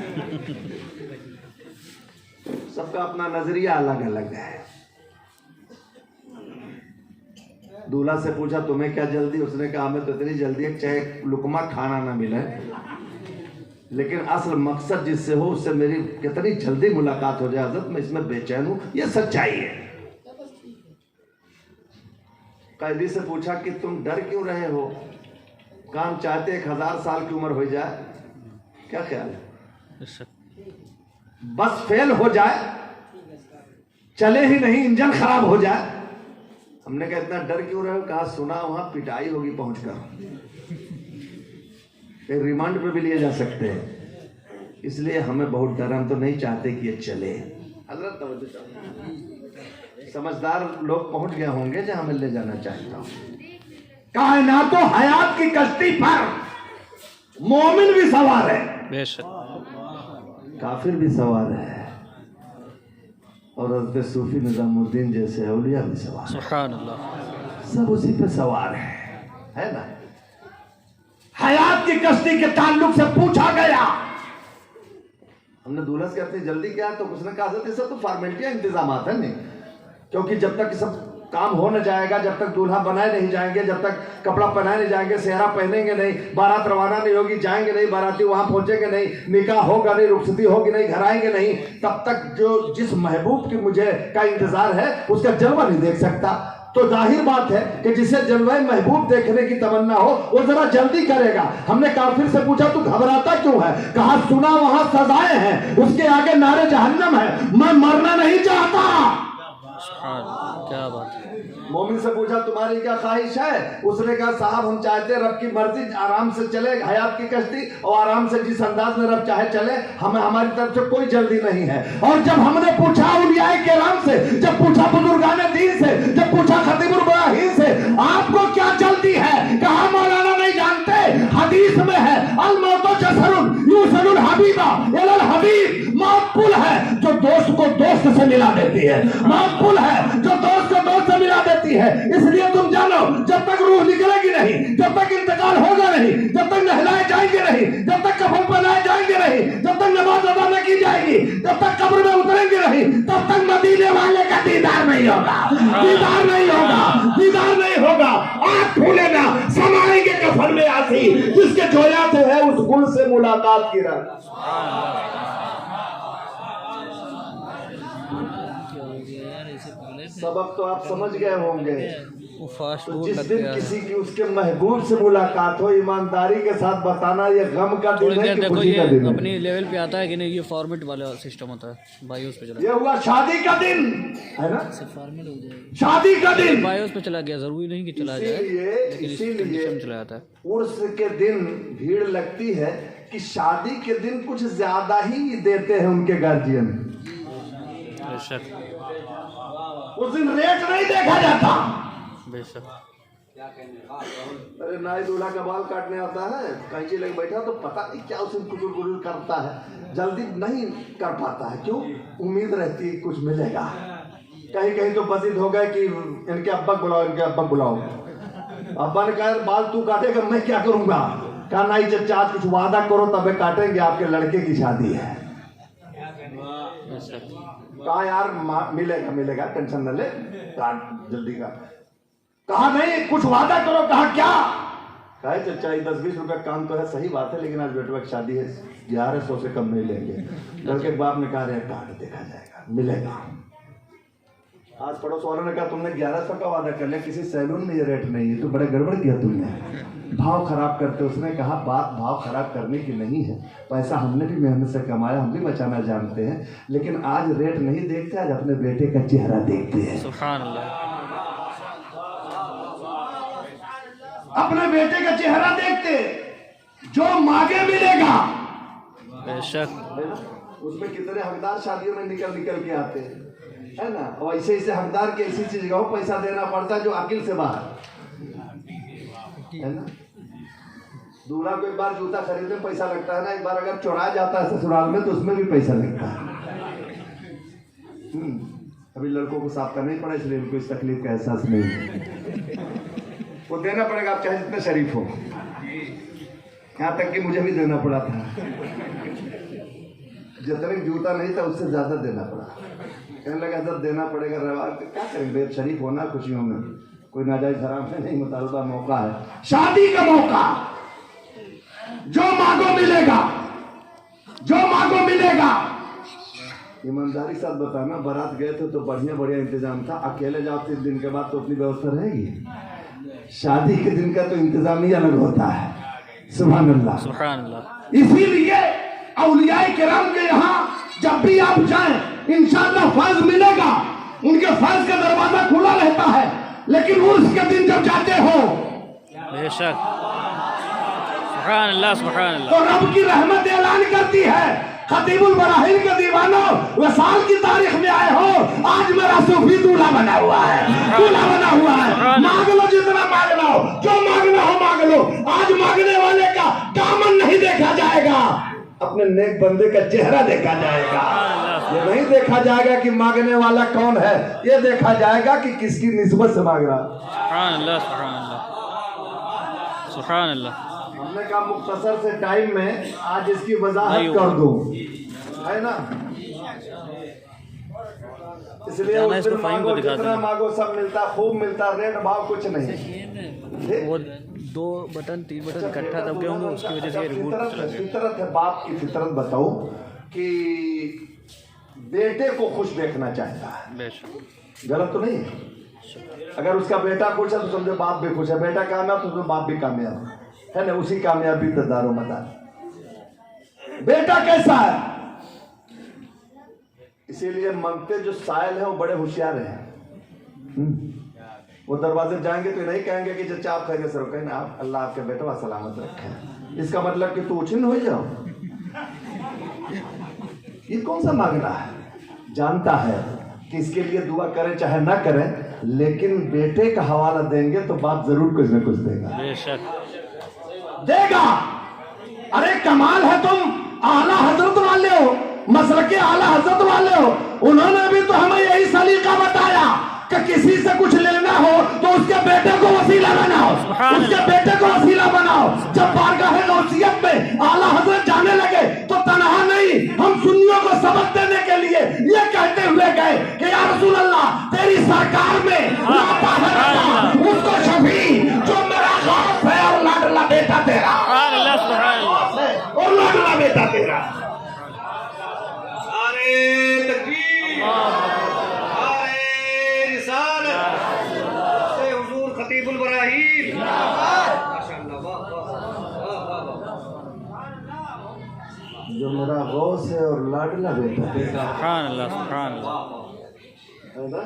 सबका अपना नजरिया अलग अलग है। दूल्हा से पूछा तुम्हें क्या जल्दी? उसने कहा हमें तो इतनी जल्दी है चाहे लुकमा खाना ना मिले, लेकिन असल मकसद जिससे हो उससे मेरी कितनी जल्दी मुलाकात हो जाए हजरत, मैं इसमें बेचैन हूं, ये सच्चाई है। कैदी से पूछा कि तुम डर क्यों रहे हो? काम चाहते 1000 साल की उम्र हो जाए, क्या ख्याल है? बस फेल हो जाए, चले ही नहीं, इंजन खराब हो जाए। हमने कहा इतना डर क्यों रहे हो? कहा सुना वहां पिटाई होगी पहुंचकर, रिमांड पे भी लिए जा सकते हैं, इसलिए हमें बहुत डर, हम तो नहीं चाहते कि ये चले। हजरत समझदार लोग पहुंच गए होंगे जहां मैं ले जाना चाहता हूं। कायनातो हयात की कश्ती पर मोमिन भी सवार है, बेशक काफिर भी सवार है, और हज़रत सूफी निज़ामुद्दीन जैसे औलिया भी सवार है। सुभान अल्लाह। सब उसी पे सवार है ना। हयात की कश्ती के ताल्लुक से पूछा गया, हमने दूल्हा से अपनी जल्दी क्या, तो उसने कहा ये सब तो फॉर्मेलिटियां इंतजामात है नहीं, क्योंकि जब तक सब काम हो न जाएगा, जब तक दूल्हा बनाए नहीं जाएंगे, जब तक कपड़ा पहनाए नहीं जाएंगे, सेहरा पहनेंगे नहीं, बारात रवाना नहीं होगी, जाएंगे नहीं, बाराती वहां पहुंचेंगे नहीं, निकाह होगा नहीं, रुखसती होगी नहीं, घर आएंगे नहीं, तब तक जो जिस महबूब की मुझे का इंतजार है उसका जलवा नहीं देख सकता। तो जाहिर बात है कि जिसे जलवा महबूब देखने की तमन्ना हो वो जरा जल्दी करेगा। हमने काफिर से पूछा तू घबराता क्यों है? कहा सुना वहां सजाएं हैं, उसके आगे नारे जहन्नम है, मैं मरना नहीं चाहता। क्या बात है। मोमिन से पूछा तुम्हारी क्या ख्वाहिश है? उसने कहा साहब हम चाहते रब की मर्जी, आराम से चले हयात की कश्ती, और आराम से जिस अंदाज में रब चाहे चले, हमें हमारी तरफ से कोई जल्दी नहीं है। और जब हमने पूछा उलियाए केराम से, जब पूछा बुजुर्गाने दीन से, जब पूछा खतीबुल बराहीन से आपको क्या जल्दी है? कहा मौलाना नहीं जानते, हदीस में है अल मौतो जसरुन युसलुल हबीबा इलल हबीब, मौत पुल है जो दोस्त को दोस्त से मिला देती है, मौत पुल है जो दोस्त को दोस्त से मिला देती है। इसलिए तुम जानो जब तक रूह निकलेगी नहीं, जब तक इंतकाल होगा नहीं, जब तक नहलाए जाएंगे नहीं, जब तक कफन पहनाए जाएंगे नहीं, जब तक नमाज अदा न की जाएगी, जब तक कब्र में उतरेंगे नहीं, तब तक मदीने वाले का दीदार नहीं होगा, दीदार नहीं होगा, दीदार नहीं होगा। आँख फूले ना, समाएंगे कफन में आसी, जिसके जोया से है उस गुल से मुलाकात की रात। सबक तो आप समझ गए होंगे। तो जिस दिन किसी की उसके महबूब से मुलाकात हो, ईमानदारी के साथ बताना ये गम का दिन है कि खुशी का दिन है। अपनी लेवल पे आता है कि नहीं, ये फॉर्मेट वाला सिस्टम होता है, बायोस पे चला, ये हुआ शादी का दिन है ना, फॉर्मेट हो जाएगा, शादी का दिन बायोस पे चला गया, जरूरी नहीं कि चला जाए, लेकिन इसीलिए चला जाता है। उर्स के दिन भीड़ लगती है कि शादी के दिन कुछ ज्यादा ही देते हैं उनके गार्जियन, बेशक उस दिन रेट नहीं देखा जाता। बेशक। अरे नाई दूल्हा का बाल काटने आता है, कैंची लेके बैठा तो पता नहीं क्या उसे कुचुर कुचुर करता है, जल्दी नहीं कर पाता है। क्यों? उम्मीद रहती है कुछ मिलेगा। कहीं कहीं तो बजिद हो गए कि इनके अब्बा बुलाओ, इनके अब्बा बुलाओ। अब्बा ने कहा बाल तू काटेगा, मैं क्या करूंगा? कहा नाई चचा आज कुछ वादा करो तबे काटेंगे, आपके लड़के की शादी है। कहा यार मिलेगा मिलेगा, टेंशन न ले, काट जल्दी का। कहा नहीं कुछ वादा करो। कहा क्या? कहा चचा 10-20 रुपए काम तो है, सही बात है, लेकिन आज बेटवा की शादी है, 1100 से कम नहीं लेंगे। लड़के के बाप ने कहा रे काट देखा जाएगा, मिलेगा। आज पड़ोस वालों ने कहा तुमने 1100 का वादा कर लिया, किसी सैलून में ये रेट नहीं है, तो बड़ा गड़बड़ किया तुमने, भाव खराब करते। उसने कहा बात भाव खराब करने की नहीं है, पैसा हमने भी मेहनत से कमाया, हम भी बचाना जानते हैं, लेकिन आज रेट नहीं देखते, आज अपने बेटे का चेहरा देखते हैं। सुभान अल्लाह। अपने बेटे का चेहरा देखते, जो मांगे मिलेगा। बेशक। उसमें कितने हकदार शादियों में निकल के आते हैं, है ना, और ऐसे ऐसे हकदार के ऐसी चीज का पैसा देना पड़ता है जो अकिल से बाहर है ना। दूल्हा को एक बार जूता खरीदने में पैसा लगता है ना, एक बार अगर चुरा जाता है ससुराल में तो उसमें भी पैसा लगता है। अभी लड़कों को साफ करना ही पड़ा, इसलिए उनको इस तकलीफ का एहसास नहीं है। वो देना पड़ेगा, आप चाहे जितने शरीफ हो। यहाँ तक कि मुझे भी देना पड़ा था, जितने जूता नहीं था उससे ज्यादा देना पड़ा। कहने लगा सर देना पड़ेगा, रवा क्या करेंगे, शरीफ होना खुशियों में, कोई नाजायज हराम है नहीं, मुतालबा मौका है, शादी का मौका, जो मांगो मिलेगा। जो मांगो मिलेगा। ईमानदारी साथ बताना, बारात गए थे तो बढ़िया बढ़िया इंतजाम था, अकेले जाओ 3 दिन के बाद तो अपनी व्यवस्था रहेगी। शादी के दिन का तो इंतजाम ही अलग होता है। सुभान अल्लाह, सुभान अल्लाह। इसीलिए औलियाए किराम के यहाँ जब भी आप जाएं इंशाअल्लाह फैज मिलेगा। उनके फैज का दरवाजा खुला रहता है, लेकिन उर्स के दिन जब जाते हो बेशक, सुभान अल्लाह, सुभान अल्लाह। तो रब की रहमत ऐलान करती है, खतीबुल बराहीन के दीवानों वसाल की तारीख में आए हो, आज मेरा सूफी दूल्हा बना हुआ है, दूल्हा बना हुआ है। मांग लो जितना मांगना हो, जो मांगना हो मांग लो। आज मांगने वाले का दामन नहीं देखा जाएगा, अपने नेक बंदे का चेहरा देखा जाएगा। ये नहीं देखा जाएगा कि मांगने वाला कौन है, ये देखा जाएगा कि किसकी निस्बत से मांग रहा। सुभान अल्लाह, सुभान अल्लाह, सुभान अल्लाह। हमने कहा मुख्तसर से टाइम में आज इसकी वजाहत कर दूं, है ना। इसलिए जाना उस इसको दिन फाइन को मांगो, दिखा जितना देना। मांगो सब मिलता, खूब मिलता, रेट भाव कुछ नहीं। वो 2 बटन 3 बटन इकट्ठा तब के होंगे, उसकी वजह से ये रिबूट चला गया। फितरत है, बाप की फितरत बताऊं कि बेटे को खुश देखना चाहता है। बेशक, गलत तो नहीं है। अगर उसका बेटा खुश है तो समझो बाप भी खुश है, बेटा कामयाब तो समझो बाप भी कामयाब है ना। उसी कामयाबी का दारो मदार। बेटा कैसा है, इसीलिए मंगते जो साइल है वो बड़े होशियार हैं। वो दरवाजे जाएंगे तो नहीं कहेंगे कि चचा आप खैरियत से रहो, कहेंगे आप अल्लाह आपके बेटा सलामत रखे। इसका मतलब कि तू उछिन्न हो जाओ। ये कौन सा मांगना है, जानता है कि इसके लिए दुआ करें चाहे ना करें, लेकिन बेटे का हवाला देंगे तो बाप जरूर कुछ न कुछ देगा, बेशक देगा। अरे कमाल है, तुम आला हजरत वाले हो, मसलके आला हजरत वाले हो। उन्होंने भी तो हमें यही सलीका बताया कि किसी से कुछ लेना हो तो उसके बेटे को वसीला बनाओ, उसके बेटे को वसीला बनाओ। जब बारगाह गौसियत में आला हजरत जाने लगे तो तनहा नहीं, हम सुन्नियों को सबक देने के लिए ये कहते हुए गए कि या रसूल अल्लाह तेरी सरकार में उसको शफी जो मेरा खौफ है और लाडला बेटा तेरा, सुभान अल्लाह, सुभान अल्लाह। और लाडला बेटा तेरा। अरे तकबीर, अरे रिसालत से हुजूर खतीबुल बराहीन, माशाअल्लाह, वाह वाह वाह। जो मेरा गौस है और लाडला बेटा सुभान अल्लाह, सुभान अल्लाह। है ना।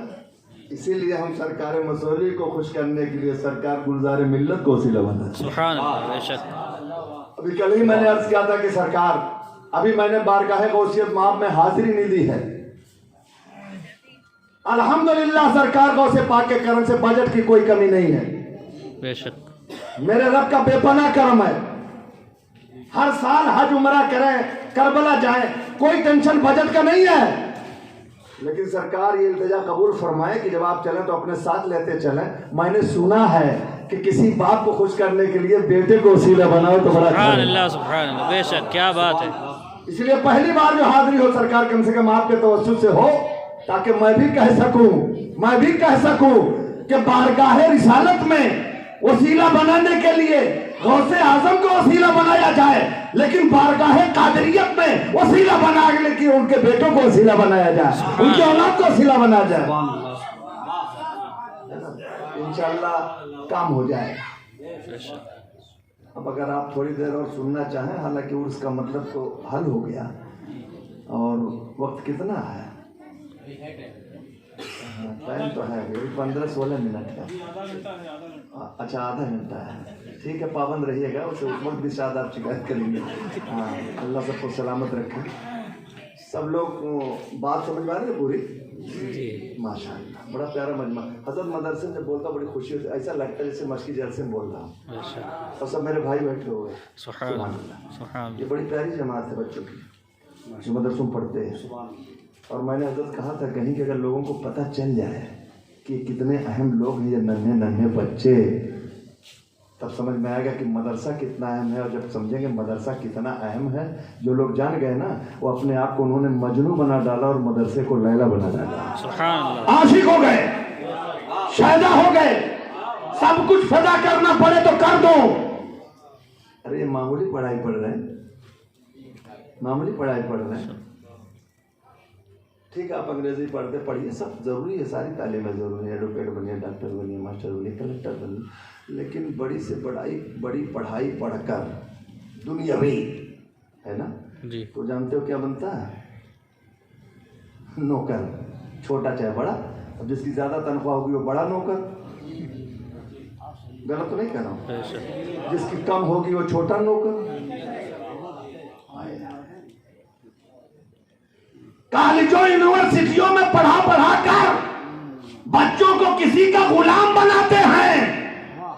इसीलिए हम सरकार मसौली को खुश करने के लिए सरकार गुलजार मिल्लत को वसीला बना। सुभान अल्लाह, बेशक। अभी कल ही मैंने अर्ज किया था कि सरकार, अभी मैंने बारगाह गौसियत माब में हाजिरी नहीं दी है। अल्हम्दुलिल्लाह सरकार गौसे पाक के करम से बजट की कोई कमी नहीं है। बेशक मेरे रब का बेपनाह करम है। हर साल हज उमरा करें, करबला जाएं, कोई टेंशन बजट का नहीं है। लेकिन सरकार ये इल्तिजा कबूल फरमाए कि जब आप चलें तो अपने साथ लेते चलें। मैंने सुना है कि किसी बाप को खुश करने के लिए बेटे को वसीला बनाओ तो बड़ा सुभान अल्लाह, सुभान अल्लाह, बेशक, क्या बात है। इसलिए पहली बार जो हाजिरी हो सरकार कम से कम आपके तवज्जुह से हो, ताकि मैं भी कह सकूं कि बारगाह रिसालत में वसीला बनाने के लिए गौसे आजम को वसीला बनाया जाए, लेकिन बारगाह कादरियत में वसीला बनाने के उनके बेटों को वसीला बनाया जाए, उनके औलाद को वसीला बनाया जाए। इंशाअल्लाह काम हो जाएगा। अब अगर आप थोड़ी देर और सुनना चाहें, हालांकि उसका मतलब तो हल हो गया। और वक्त कितना है? टाइम तो है 15-16 मिनट है। अच्छा, आधा घंटा है। ठीक है, पाबंद रहिएगा, उसे उस वक्त भी शायद आप शिकायत करेंगे। हाँ, अल्लाह सबको सलामत रखे। सब लोग बात समझ में आ रही है पूरी? माशाअल्लाह, बड़ा प्यारा मजमा। हजरत मदरसे में बोलता बड़ी खुशी होती, ऐसा लगता है जैसे मस्की जलसे में बोल रहा हूँ, और सब मेरे भाई बैठे हुए। सुभान अल्लाह। ये बड़ी प्यारी जमात है बच्चों की जो मदरसों में पढ़ते हैं। और मैंने हजरत कहा था कहीं कि अगर लोगों को पता चल जाए कि कितने अहम लोग हैं ये नन्हे नन्हे बच्चे, तब समझ में आएगा कि मदरसा कितना अहम है। और जब समझेंगे मदरसा कितना अहम है, जो लोग जान गए ना, वो अपने आप को उन्होंने मजनू बना डाला और मदरसे को लैला बना डाला। सुभान अल्लाह। आशिक हो गए, शायदा हो गए, सब कुछ फदा करना पड़े तो कर दो। अरे ये मामूली पढ़ाई पढ़ रहे हैं, मामूली पढ़ाई पढ़ रहे हैं। ठीक है, आप अंग्रेजी पढ़ते पढ़िए, सब जरूरी है, सारी तालीमें जरूरी है, एडवोकेट बनिए, डॉक्टर बनिए, मास्टर बनिए, कलेक्टर बनिए, लेकिन बड़ी से बड़ी पढ़ाई पढ़कर दुनियावी है ना, जी तो जानते हो क्या बनता है? नौकर, छोटा चाहे बड़ा। अब जिसकी ज्यादा तनख्वाह होगी वो बड़ा नौकर, गलत तो नहीं कह रहा हूँ। बेशक। जिसकी कम होगी वो छोटा नौकर। कॉलेजों यूनिवर्सिटियों में पढ़ा कर बच्चों को किसी का गुलाम बनाते हैं,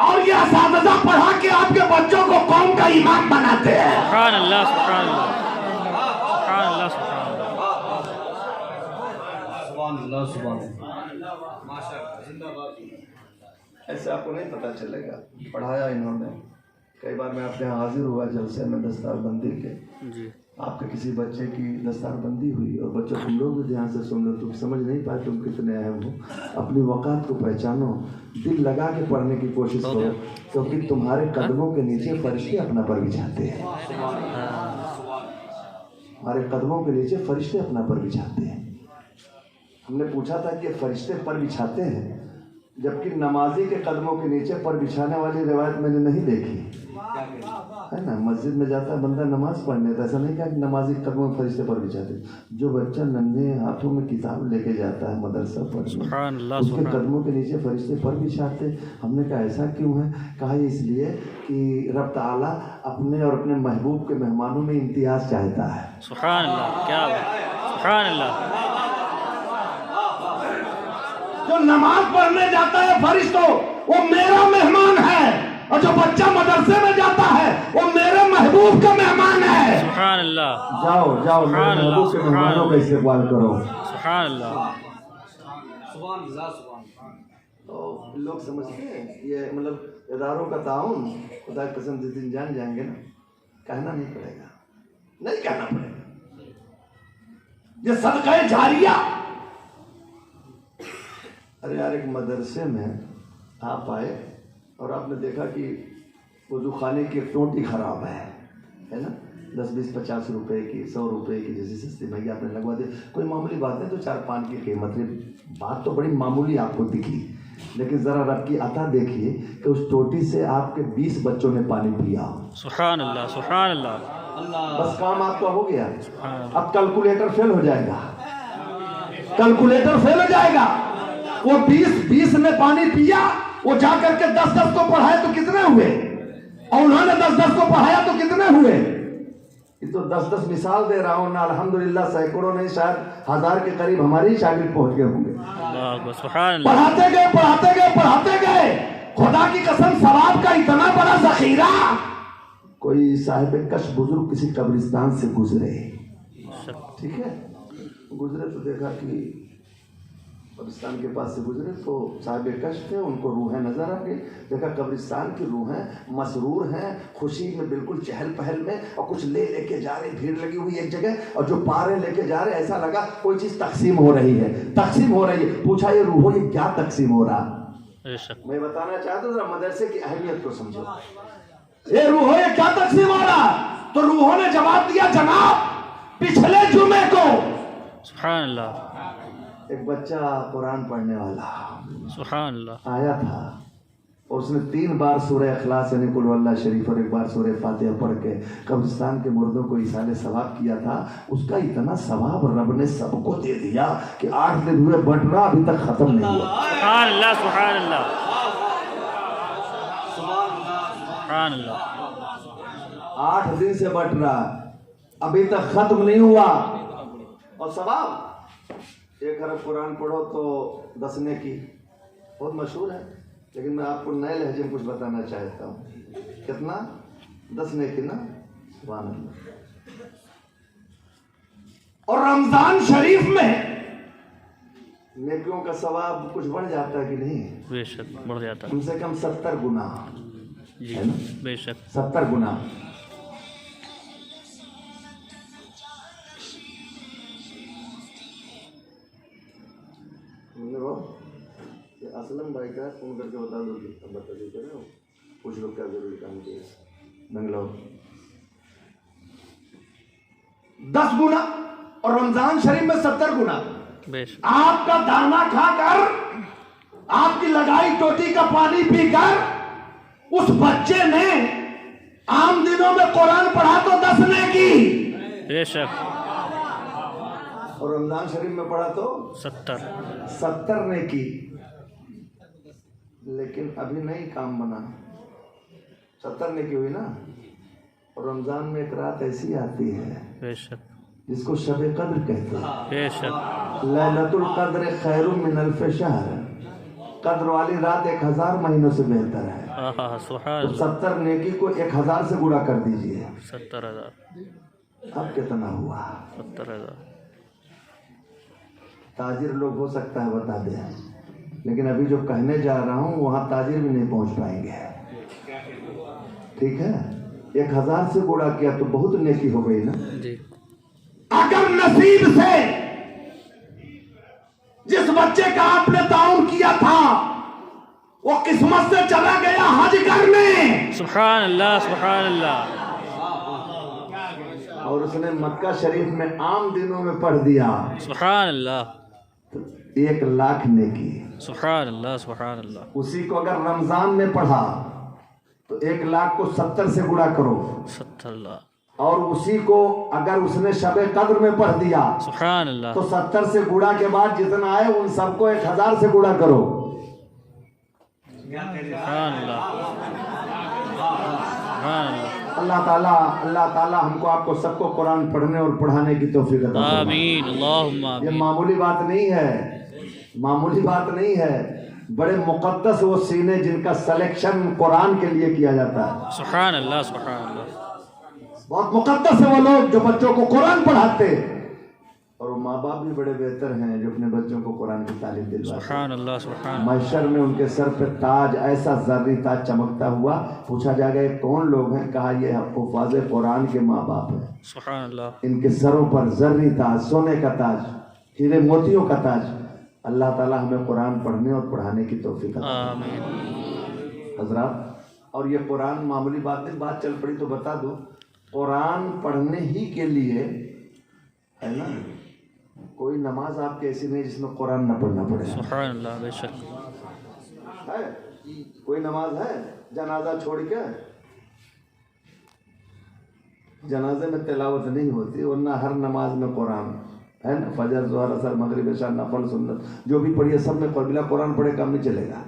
और ये असातिज़ा पढ़ा के आपके बच्चों को कौम का इमाम बनाते हैं। सुभान अल्लाह, सुभान अल्लाह, सुभान अल्लाह, सुभान अल्लाह। ऐसे आपको नहीं पता चलेगा, पढ़ाया इन्होंने। कई बार मैं अपने यहाँ हाजिर हुआ जलसे में दस्तारबंदी के, जी आपके किसी बच्चे की दस्तारबंदी हुई और बच्चों तुम लोग भी ध्यान से सुन लो, तुम समझ नहीं पाए तुम कितने अहम हो, अपनी वक़ात को पहचानो, दिल लगा के पढ़ने की कोशिश करो, क्योंकि तुम्हारे कदमों के नीचे फरिश्ते अपना पर बिछाते हैं। हमारे कदमों के नीचे फरिश्ते अपना पर बिछाते हैं। हमने पूछा था कि ये फरिश्ते पर बिछाते हैं, जबकि नमाजी के कदमों के नीचे पर बिछाने वाली रिवायत मैंने नहीं देखी है ना। मस्जिद में जाता है बंदा नमाज पढ़ने, तो ऐसा नहीं कहा कि नमाजी के कदमों में फरिश्ते पर बिछाते। जो बच्चा नन्हे हाथों में किताब लेके जाता है मदरसा पढ़ने, उसके कदमों के नीचे फरिश्ते पर बिछाते। हमने कहा ऐसा क्यों है? कहा इसलिए कि रब ताला अपने और अपने महबूब के मेहमानों में इम्तियाज चाहता है। सुभान अल्लाह, क्या बात, सुभान अल्लाह। जो नमाज पढ़ने जाता है फरिश्तों, वो मेरा मेहमान है, और जो बच्चा मदरसे में जाता है वो मेरे महबूब का मेहमान है। सुभान अल्लाह, जाओ जाओ मेरे महबूब के मेहमानों का इस्तेमाल करो। सुभान अल्लाह। तो लोग समझते हैं ये मतलब इदारों का ताउन, खुदा की कसम जिस दिन जान जाएंगे ना, कहना नहीं पड़ेगा, नहीं कहना पड़ेगा। ये सदका जारिया। अरे यार, एक मदरसे में आप आए और आपने देखा कि वजू खाने की एक टोंटी खराब है ना, 10, 20, 50 रुपए की, 100 रुपए की जैसी सस्ती महंगी आपने लगवा दी। कोई मामूली बात नहीं, तो 4 पान की कीमत है, बात तो बड़ी मामूली आपको दिखी, लेकिन ज़रा रब की अता देखिए कि उस टोटी से आपके 20 बच्चों ने पानी पिया। सुभान अल्लाह, सुभान अल्लाह। बस काम आपका हो गया। अब कैलकुलेटर फेल हो जाएगा, कैलकुलेटर फेल हो जाएगा। वो 20 ने पानी पिया, वो जाकर के 10 को पढ़ाए तो कितने हुए, और उन्होंने 10 को पढ़ाया तो कितने हुए। ये तो 10 मिसाल दे रहा हूँ ना, अल्हम्दुलिल्लाह सैकड़ों नहीं शायद 1000 के करीब हमारे ही शागिर्द पहुंच गए होंगे। पढ़ाते गए, खुदा की कसम सवाब का इतना बड़ा जखीरा। कोई साहिब कश बुजुर्ग किसी कब्रिस्तान से गुजरे, ठीक है, गुजरे तो देखा कि कब्रिस्तान के पास से गुजरे तो साहिब कश थे, उनको रूहें नजर आ गई। देखा कब्रिस्तान की रूहें मसरूर हैं, खुशी में बिल्कुल चहल पहल में, और कुछ लेके जा रहे, भीड़ लगी हुई एक जगह, और जो पारे लेके जा रहे, ऐसा लगा कोई चीज तकसीम हो रही है, तकसीम हो रही है। पूछा ये रूहो ये क्या तकसीम हो रहा? मैं बताना चाहता हूँ, जरा मदरसे की अहमियत को समझो। ये रूहो ये क्या तकसीम हो रहा? तो रूहों ने जवाब दिया, जनाब पिछले जुमे को सुभान अल्लाह, एक बच्चा कुरान पढ़ने वाला सुभान अल्लाह आया था, और उसने 3 बार सूरह इखलास यानी कुल वल्लाह शरीफ और 1 बार सूरह फातिहा पढ़ के कब्रिस्तान के मुर्दों को इसाले सवाब किया था। उसका इतना सवाब रब ने सबको दे दिया कि 8 दिन हुए बट रहा, अभी तक खत्म नहीं हुआ। सुभान अल्लाह, सुभान अल्लाह, सुभान अल्लाह। 8 दिन से बट रहा, अभी तक खत्म नहीं हुआ। और सवाब 1 अरब कुरान पढ़ो तो 10 नेकी, बहुत मशहूर है, लेकिन मैं आपको नए लहजे में कुछ बताना चाहता हूँ। कितना? 10 नेकी ना, सुभान अल्लाह। और रमजान शरीफ में नेकियों का सवाब कुछ बढ़ जाता है कि नहीं? बेशक बढ़ जाता है, कम से कम 70 गुना, जी बेशक 70 गुना। असलम भाई का फोन करके बता दो, बता दीजिए ना, कुछ लोग क्या जरूरी काम किए। बेंगलोर 10 गुना और रमजान शरीफ में 70 गुना। बेशक आपका दाना खाकर, आपकी लगाई टोटी का पानी पीकर उस बच्चे ने आम दिनों में कुरान पढ़ा तो 10 नेकी, बेशक और रमजान शरीफ में पढ़ा तो 70 नेकी। लेकिन अभी नहीं काम बना, 70 नेकी हुई ना। और रमजान में एक रात ऐसी आती है बेशक जिसको शब कद्र कहते हैं। बेशक लैलतुल कद्र खैरुम मिन अल्फ शहर, कद्र वाली रात 1000 महीनों से बेहतर है। आहा सुभान तो 70 नेकी को 1000 से गुणा कर दीजिए, 70,000 अब कितना हुआ? 70,000 ताजिर लोग हो सकता है बता दे, लेकिन अभी जो कहने जा रहा हूं वहां ताजिर भी नहीं पहुंच पाएंगे। ठीक है, 1000 से गुणा किया तो बहुत नेकी हो गई ना जी। अगर नसीब से जिस बच्चे का आपने ताउन किया था वो किस्मत से चला गया हज करने, सुभान अल्लाह सुभान अल्लाह, और उसने मक्का शरीफ में आम दिनों में पढ़ दिया सुभान अल्लाह तो 1 लाख नेकी। सुभान अल्लाह सुभान अल्लाह। उसी को अगर रमजान में पढ़ा तो 1 लाख को 70 से गुणा करो, 70 लाख। और उसी को अगर उसने शबे कद्र में पढ़ दिया सुभान अल्लाह तो 70 से गुणा के बाद जितना आए उन सबको 1000 से गुणा करो। सुभान अल्लाह सुभान अल्लाह। अल्लाह ताला हमको आपको सबको कुरान पढ़ने और पढ़ाने की तौफीक अता फरमाए। आमीन अल्लाहुम्मा ये आमीन। मामूली बात नहीं है, मामूली बात नहीं है। बड़े मुकद्दस वो सीने जिनका सिलेक्शन कुरान के लिए किया जाता है। सुभान अल्लाह सुभान अल्लाह। बहुत मुकद्दस है वो लोग जो बच्चों को कुरान पढ़ाते, और वो माँ बाप भी बड़े बेहतर हैं जो अपने बच्चों को कुरान की तालीम दिलवाते। सुभान अल्लाह सुभान। महशर में उनके सर पे ताज, ऐसा जर्री ताज चमकता हुआ। पूछा जाएगा ये कौन लोग हैं? कहा ये हुफ़ाज़ कुरान के माँ बाप हैं। सुभान अल्लाह। इनके सरों पर जर्री ताज, सोने का ताज, हीरे मोतियों का ताज। अल्लाह ताला हमें कुरान पढ़ने और पढ़ाने की तौफीक अता फरमाए। आमीन। हजरात, और ये कुरान मामूली बात नहीं, बात चल पड़ी तो बता दो, कुरान पढ़ने ही के लिए है ना, कोई नमाज आपकी ऐसी नहीं जिसमें कुरान न पढ़ना पड़े। सुभान अल्लाह बेशक है कोई नमाज है जनाजा छोड़ के जनाजे में तिलावत नहीं होती, वरना हर नमाज में कुरान है ना। फजर, ज़ोहर, असर, मगरिब, इशा, नफल, सुन्नत जो भी पढ़िए सब में बिना कुरान पढ़े काम नहीं चलेगा।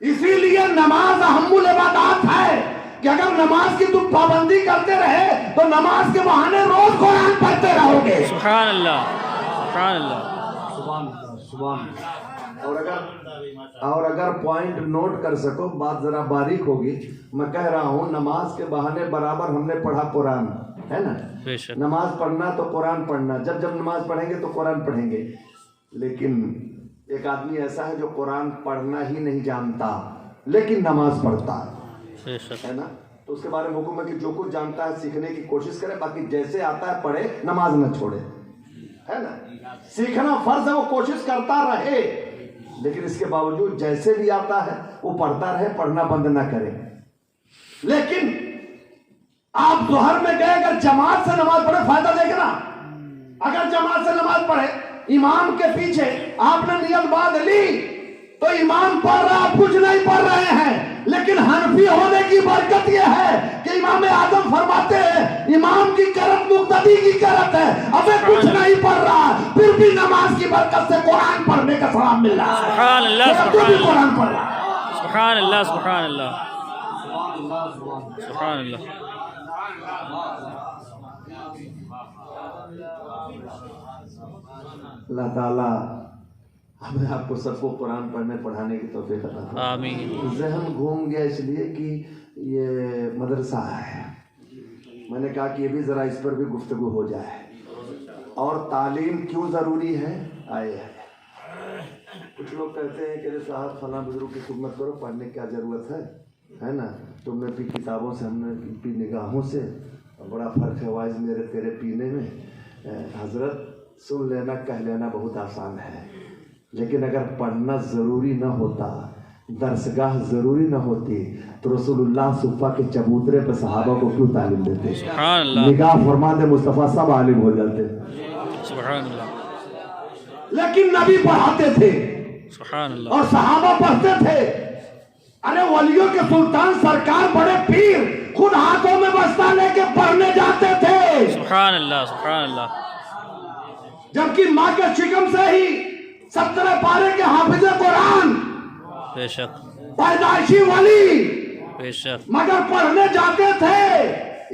इसीलिए नमाज अहम्मुल इबादत है कि अगर नमाज की तुम पाबंदी करते रहे तो नमाज के बहाने रोज कुरान पढ़ते रहोगे। सुभान अल्लाह सुभान अल्लाह। और अगर पॉइंट नोट कर सको, बात जरा बारीक होगी। मैं कह रहा हूँ नमाज के बहाने बराबर हमने पढ़ा कुरान, है ना। बेशक नमाज पढ़ना तो कुरान पढ़ना, जब जब नमाज पढ़ेंगे तो कुरान पढ़ेंगे। लेकिन एक आदमी ऐसा है जो कुरान पढ़ना ही नहीं जानता लेकिन नमाज पढ़ता बेशक है ना, तो उसके बारे में हुक्म है कि जो कुछ जानता है सीखने की कोशिश करे, बाकी जैसे आता है पढ़े, नमाज न छोड़े, है ना। सीखना फर्ज है, वो कोशिश करता रहे, लेकिन इसके बावजूद जैसे भी आता है वो पढ़ता रहे, पढ़ना बंद ना करे। लेकिन आप जोहर में गए, अगर जमात से नमाज पढ़े, फायदा देखना। अगर जमात से नमाज पढ़े, इमाम के पीछे आपने नियत बांध ली तो इमाम पढ़ रहा, आप कुछ नहीं पढ़ रहे हैं, लेकिन हनफी होने की बरकत यह है कि इमाम आजम फरमाते हैं इमाम की करत मुक्तदी की करत है। अबे कुछ नहीं पढ़ रहा, फिर भी नमाज की बरकत से कुरान पढ़ने का सवाब मिल रहा है। सुभान अल्लाह तो भी कुरान पढ़ रहा है। सुभान अल्लाह सुभान अल्लाह सुभान अल्लाह। अल्लाह ताला हमें आपको सबको कुरान पढ़ने पढ़ाने की तौफीक अता फरमाए। आमीन। ज़हन घूम गया इसलिए कि ये मदरसा है, मैंने कहा कि ये भी ज़रा इस पर भी गुफ्तगू हो जाए। और तालीम क्यों ज़रूरी है? आए कुछ लोग कहते हैं कि साहब फला बुजुर्ग की खिदमत करो, पढ़ने की क्या ज़रूरत है ना। तुमने पी किताबों से, हमने पी निगाहों से, बड़ा फ़र्क है वाइज मेरे तेरे पीने में। हज़रत सुन लेना कह लेना बहुत आसान है, लेकिन अगर पढ़ना ज़रूरी ना होता दरसगाह जरूरी न होती तो रसूलुल्लाह सुफ़ा के चबूतरे पर सहाबा को क्यों तालीम देते? सुभान अल्लाह, निगाह फरमा दे मुस्तफ़ा, सब आलिम हो जाते। सुभान अल्लाह, लेकिन नबी पढ़ाते थे सुभान अल्लाह, और सहाबा पढ़ते थे। अरे वलियों के सुल्तान सरकार बड़े पीर खुद हाथों में बस्ता लेके पढ़ने जाते थे, सुभान अल्लाह, सुभान अल्लाह, जबकि माँ के शिकम से ही 17 पारे के हाफिज कुरान, बेशक पैदाइशी वली, बेशक, मगर पढ़ने जाते थे।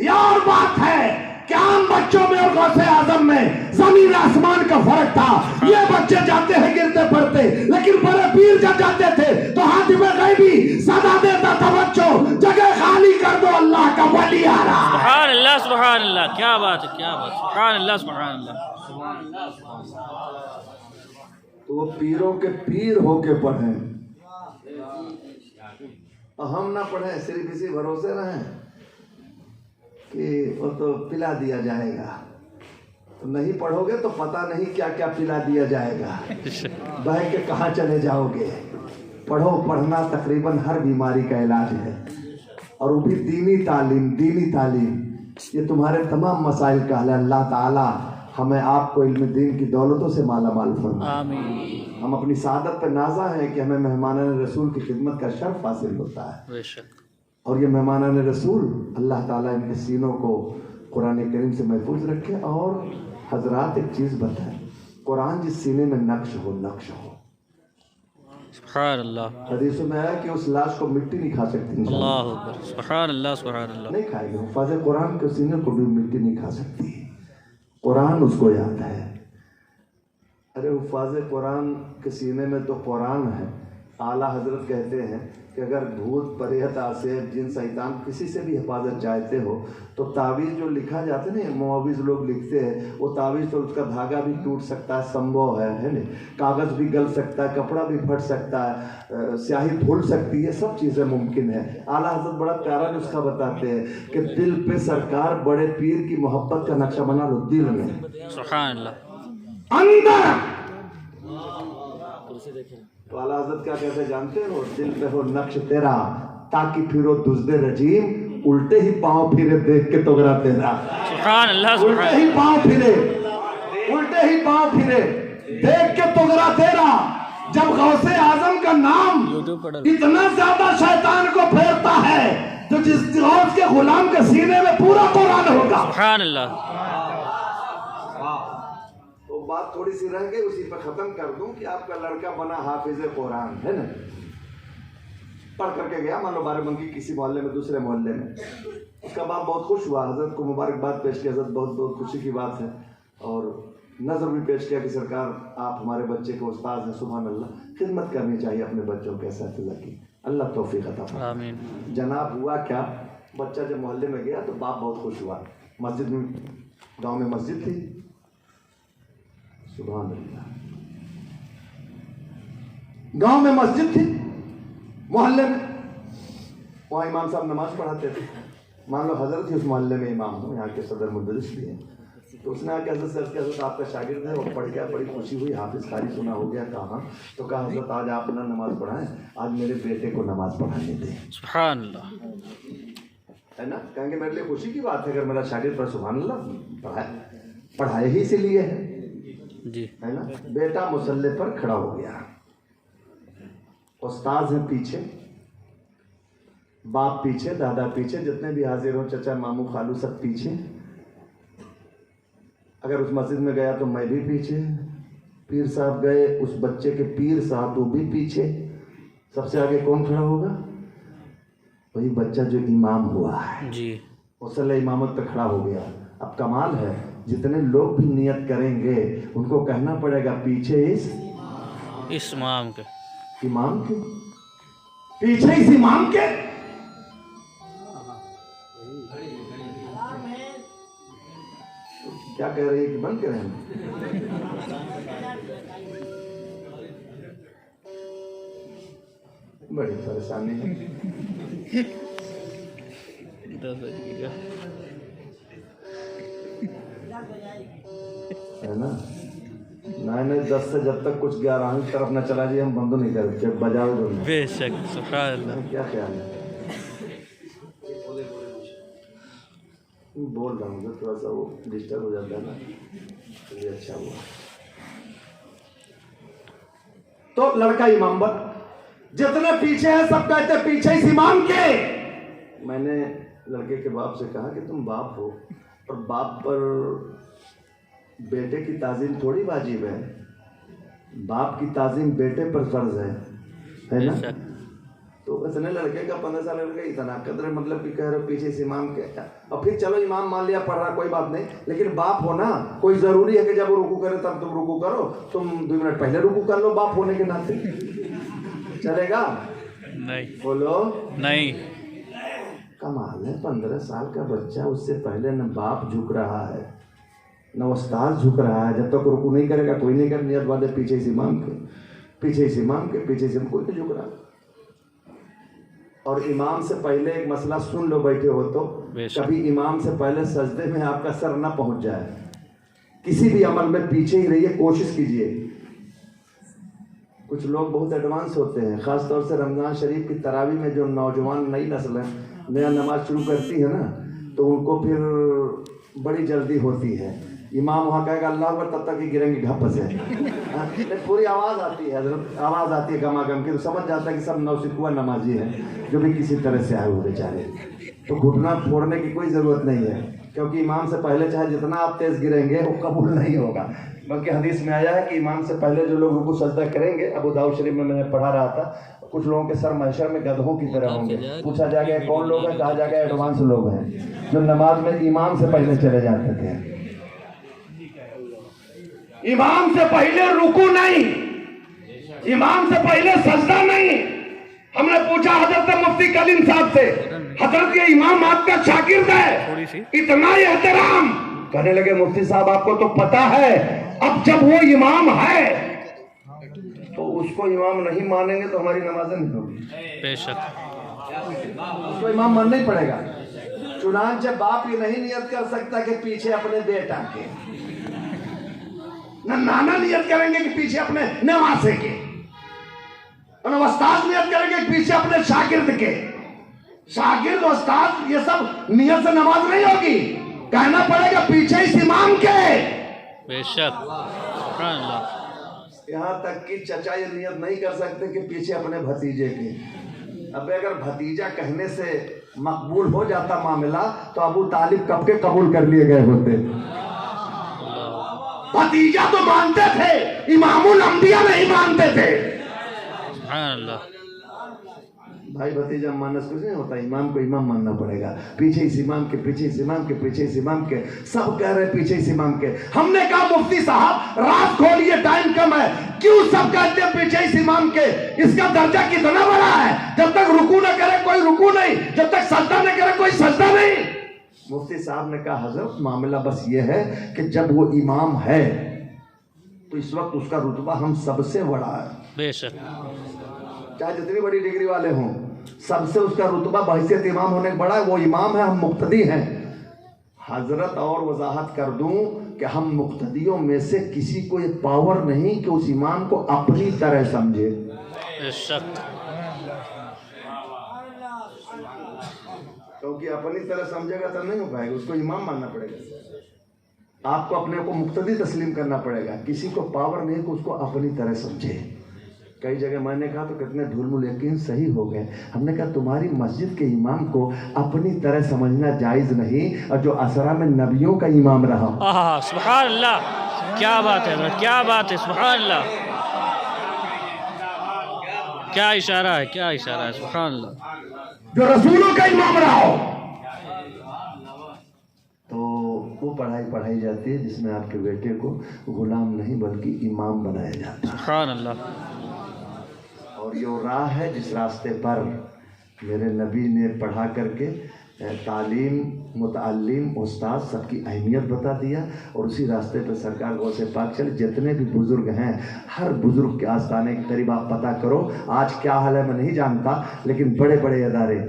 यह और बात है कि आम बच्चों में और गौसे आजम में जमीन आसमान का फर्क था। ये बच्चे जाते हैं गिरते पड़ते, लेकिन बड़े पीर जब जाते थे तो हाथ में गैबी सदा देता था, बच्चों जगह खाली कर दो, अल्लाह का वली आ रहा है। सुभान अल्लाह, सुभान अल्लाह, क्या बात है, क्या बात, सुभान अल्लाह, सुभान अल्लाह। तो वो पीरों के पीर होके पढ़े, हम ना पढ़े, सिर्फ इसी भरोसे रहें कि वो तो पिला दिया जाएगा। तो नहीं पढ़ोगे तो पता नहीं क्या क्या पिला दिया जाएगा, बह के कहाँ चले जाओगे। पढ़ो, पढ़ना तकरीबन हर बीमारी का इलाज है, और वो भी दीनी तालीम, दीनी तालीम। ये तुम्हारे तमाम मसाइल का हल है। अल्लाह ताला हमें आपको इल्म दीन की दौलतों से माला माल फरमाए। आमीन, हम अपनी सादत पर नाजा हैं कि हमें मेहमान रसूल की खिदमत का शर्फ हासिल होता है, बेशक, और ये मेहमान रसूल अल्लाह ताला इनके सीनों को कुरान करीम से महफूज रखे। और हजरात एक चीज़ बताएं, कुरान जिस सीने में नक्श हो, नक्श हो। सुभान अल्लाह, हदीसों में आया कि उस लाश को मिट्टी नहीं खा सकती, अल्लाह अकबर, सुभान अल्लाह, सुभान अल्लाह, नहीं खाएगी। हुफ़ाज़ कुरान के सीने को भी मिट्टी नहीं खा सकती, कुरान उसको याद है। अरे हुफ़ाज़ कुरान के सीने में तो कुरान है। आला हजरत कहते हैं कि अगर भूत परेत आसेब जिन शैतान किसी से भी हिफाजत चाहते हो तो तावीज़ जो लिखा जाता है ना, मुआविज़ लोग लिखते हैं, वो तावीज़ तो उसका धागा भी टूट सकता है, संभव है ना, कागज़ भी गल सकता है, कपड़ा भी फट सकता है, स्याही धुल सकती है, सब चीज़ें मुमकिन है। आला हजरत बड़ा प्यारा नुस्खा बताते हैं कि दिल पे सरकार बड़े पीर की मोहब्बत का नक्शा बना लो दिल में, सुभान अल्लाह, अंदर। तो आला हज़रत क्या कहते हैं जानते हो? दिल पे हो नक्श तेरा, ताकि फिरो दुज़्दे रजीम, उल्टे ही पाँव फिरे देख के तोगरा तेरा। सुभान अल्लाह, उल्टे सुभान, ही पाँव फिरे, उल्टे ही पाँव फिरे देख के तोगरा तेरा। जब गौसे आजम का नाम इतना ज्यादा शैतान को फेरता है तो जिस गौस के गुलाम के सीने में पूरा कुरान होगा। सुभान अल्लाह, बात थोड़ी सी रह गई, उसी पर ख़त्म कर दूं कि आपका लड़का बना हाफिज़ कुरान, है ना, पढ़ करके गया मान लो बाराबंकी किसी मोहल्ले में, दूसरे मोहल्ले में, उसका बाप बहुत खुश हुआ, हज़रत को मुबारकबाद पेश किया, हज़रत बहुत बहुत खुशी की बात है, और नज़र भी पेश किया कि सरकार आप हमारे बच्चे के उस्ताद हैं, सुभान अल्लाह, खिदमत करनी चाहिए अपने बच्चों के असातिज़ा की, अल्लाह तौफीक अता फरमाए। आमीन, जनाब हुआ क्या, बच्चा जब मोहल्ले में गया तो बाप बहुत खुश हुआ। मस्जिद में, गाँव में मस्जिद थी, सुभान अल्लाह, गांव में मस्जिद थी, मोहल्ले में वहाँ इमाम साहब नमाज पढ़ाते थे। मान लो हजरत ही उस मोहल्ले में इमाम हो, यहाँ के सदर मुदरिस भी हैं, तो उसने आके हजरत से अर्ज़ किया, आपका शागिर्द है, वो पढ़ गया, बड़ी खुशी हुई, हाफिज़ कारी सुना हो गया, कहा तो कहा हजरत आज आप ना नमाज पढ़ाएं, आज मेरे बेटे को नमाज पढ़ाने दें, सुभान अल्लाह, है ना, कहेंगे मेरे लिए खुशी की बात है अगर मेरा शागिर्द पर सुभान अल्लाह पढ़ाए ही इसीलिए है जी, है ना। बेटा मुसल्ले पर खड़ा हो गया, उस्ताद हैं पीछे, बाप पीछे, दादा पीछे, जितने भी हाजिर हो, चचा मामू खालू सब पीछे। अगर उस मस्जिद में गया तो मैं भी पीछे, पीर साहब गए, उस बच्चे के पीर साहब वो भी पीछे। सबसे आगे कौन खड़ा होगा? वही बच्चा जो इमाम हुआ है जी, मुसल्ले इमामत पे खड़ा हो गया। अब कमाल है, जितने लोग भी नियत करेंगे उनको कहना पड़ेगा पीछे इस इमाम के, इमाम के, पीछे इस इमाम के। क्या कह रही है कि बंद करें? बड़ी परेशानी है, है ना। मैंने 10 से जब तक कुछ 11वीं की तरफ न चला जी हम बंद नहीं करते, बजाओ दोनों। बेशक सुभान अल्लाह। क्या ख्याल है? बोल रहा हूँ थोड़ा सा वो डिस्टर्ब हो जाता है ना, चलिए अच्छा हुआ। तो लड़का इमाम बन, जितने पीछे हैं सब कहते पीछे इस इमाम के। मैंने लड़के के बाप से कहा कि तुम बाप हो और बाप पर बेटे की ताजीम थोड़ी वाजिब है, बाप की ताजीम बेटे पर फर्ज है ना। तो इतने लड़के का 15 साल लड़का इतना कदर, मतलब कि कह रहे पीछे से इमाम के। और फिर चलो इमाम मान लिया पढ़ रहा, कोई बात नहीं, लेकिन बाप हो ना, कोई जरूरी है कि जब वो रुकू करे तब तुम रुकू करो, तुम 2 मिनट पहले रुकू कर लो बाप होने के नाते, चलेगा? नहीं बोलो नहीं। कमाल है, 15 साल का बच्चा, उससे पहले न बाप झुक रहा है न उस्ताद झुक रहा है। जब तक रुकू नहीं करेगा कोई नहीं कर, नियत बात है पीछे से इमाम के, पीछे से इमाम के, पीछे से कोई नहीं झुक रहा। और इमाम से पहले एक मसला सुन लो बैठे हो तो, कभी इमाम से पहले सजदे में आपका सर ना पहुंच जाए, किसी भी अमल में पीछे ही रहिए, कोशिश कीजिए। कुछ लोग बहुत एडवांस होते हैं, खास तौर से रमजान शरीफ की तरावी में जो नौजवान नई नस्ल है, नया नमाज शुरू करती है ना, तो उनको फिर बड़ी जल्दी होती है। इमाम वहाँ कहेगा अल्लाह अकबर, तब तक ही गिरेंगे घप से। पूरी आवाज़ आती है, आवाज़ आती है गमागम की, तो समझ जाता है कि सब नौसिखुआ नमाजी हैं जो भी किसी तरह से आए हुए बेचारे। तो घुटना फोड़ने की कोई ज़रूरत नहीं है, क्योंकि इमाम से पहले चाहे जितना आप तेज़ गिरेंगे वो कबूल नहीं होगा। बल्कि हदीस में आया है कि इमाम से पहले जो लोग रुकू सजदा करेंगे, अबू दाऊद शरीफ में मैंने पढ़ा रहा था, कुछ लोगों के सर महशर में गधों की तरह होंगे। पूछा जाएगा कौन लोग हैं, कहा जाएगा एडवांस लोग हैं जो नमाज में इमाम से पहले चले जाते थे। इमाम से पहले रुकू नहीं, इमाम से पहले सजदा नहीं। हमने पूछा हजरत मुफ्ती कलीम साहब से, हजरत ये इमाम आपका शागिर्द है, इतना एहतराम। कहने लगे मुफ्ती साहब आपको तो पता है, अब जब वो इमाम है तो उसको इमाम नहीं मानेंगे तो हमारी नमाज़ें नहीं होगी। बेशक उसको इमाम मानना ही पड़ेगा। चुनांचे बाप ये नहीं नियत कर सकता कि पीछे अपने बेटा के, न नाना नियत करेंगे कि पीछे अपने नवासे के, और उस्ताद नियत करेंगे कि पीछे अपने शागिर्द के। शागिर्द उस्ताद ये सब नियत से नमाज नहीं होगी, कहना पड़ेगा पीछे इस इमाम के। बेशक यहाँ तक कि चचा ये नियत नहीं कर सकते कि पीछे अपने भतीजे के। अब अगर भतीजा कहने से मकबूल हो जाता मामला तो अबू तालिब कब के कबूल कर लिए गए होते। भतीजा तो मानते थे, इमामुल अंबिया नहीं मानते थे। भाई भतीजा मानना कुछ नहीं होता, इमाम को इमाम मानना पड़ेगा। पीछे इस इमाम के, पीछे इस इमाम के, पीछे इस इमाम के, सब कह रहे पीछे इस इमाम के। हमने कहा मुफ्ती साहब रात खोलिए, टाइम कम है, क्यों सब कहते हैं पीछे इस इमाम के? इसका दर्जा कितना बड़ा है, जब तक रुकू न करे कोई रुकू नहीं, जब तक सजदा न करे कोई सजदा नहीं। मुफ्ती साहब ने कहा हजरत मामला बस ये है कि जब वो इमाम है तो इस वक्त उसका रुतबा हम सबसे बड़ा है। बेशक चाहे जितनी बड़ी डिग्री वाले हों, सबसे उसका रुतबा बहैसियत इमाम होने बड़ा है। वो इमाम है, हम मुक्तदी हैं। हजरत और वजाहत कर दूं कि हम मुक्तदियों में से किसी को ये पावर नहीं कि उस इमाम को अपनी तरह समझे। क्योंकि अपनी तरह समझेगा तो नहीं हो पाएगा, उसको इमाम मानना पड़ेगा। आपको अपने को मुक्तदी तस्लीम करना पड़ेगा, किसी को पावर नहीं कि उसको अपनी तरह समझे। कई जगह मैंने कहा तो कितने ढुलमुल यकीन सही हो गए। हमने कहा तुम्हारी मस्जिद के इमाम को अपनी तरह समझना जायज़ नहीं, और जो असरा में नबियों का इमाम रहा। सुभान अल्लाह, क्या बात है, क्या बात है, सुभान अल्लाह, क्या इशारा है, क्या इशारा है, सुभान अल्लाह। जो रसूलों का इमाम रहा हो तो वो पढ़ाई जाती है जिसमें आपके बेटे को गुलाम नहीं बल्कि इमाम बनाया जाता है। सुभान अल्लाह। और ये राह है जिस रास्ते पर मेरे नबी ने पढ़ा करके तालीम, मुतअल्लिम, उस्ताद सबकी अहमियत बता दिया, और उसी रास्ते पर सरकार गौसे पाक चले। जितने भी बुज़ुर्ग हैं, हर बुज़ुर्ग के आस्थाने के करीब आप पता करो। आज क्या हाल है मैं नहीं जानता, लेकिन बड़े बड़े अदारे,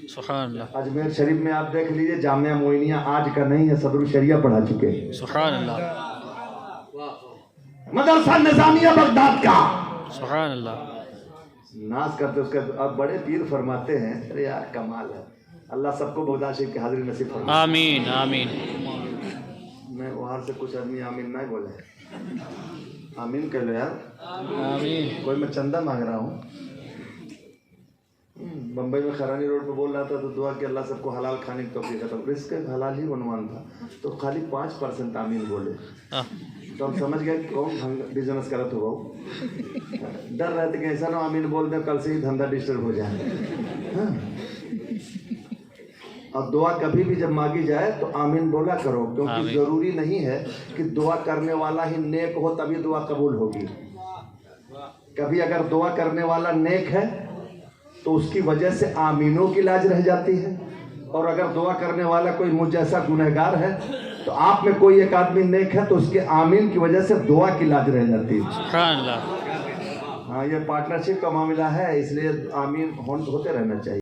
सुभान अल्लाह, अजमेर शरीफ में आप देख लीजिए, जामिया मोइनिया आज का नहीं है, सदरुल शरिया पढ़ा चुके हैं। सुभान अल्लाह। मदरसा निजामिया बगदाद का। सुभान अल्लाह। नाज करते उसके अब बड़े पीर फरमाते हैं, अरे यार कमाल है, अल्लाह सबको बगदाद शरीफ की हाजिरी नसीब फरमाए। आमीन आमीन। मैं बाहर से कुछ आदमी आमीन ना बोले, आमीन कह लो यार। आमीन। कोई मैं चंदा मांग रहा हूँ। बम्बई में खरानी रोड पे बोल रहा था तो दुआ कि अल्लाह सबको हलाल खाने की तौफीक अता करे। इसका हलाल ही बनवान था तो खाली 5% आमीन बोले तो हम समझ गए कि कौन बिजनेस करत होगा। डर रहते कि ऐसा ना आमीन बोल दे कल से ही धंधा डिस्टर्ब हो जाए। हाँ। और दुआ कभी भी जब मांगी जाए तो आमीन बोला करो, क्योंकि जरूरी नहीं है कि दुआ करने वाला ही नेक हो तभी दुआ कबूल होगी। कभी अगर दुआ करने वाला नेक है तो उसकी वजह से आमीनों की लाज रह जाती है, और अगर दुआ करने वाला कोई मुझ जैसा गुनहगार है तो आप में कोई एक आदमी नेक है तो उसके आमीन की वजह से दुआ की लाज रह जाती है। सुभान अल्लाह। हाँ, ये पार्टनरशिप का मामला है, इसलिए आमीन होते रहना चाहिए।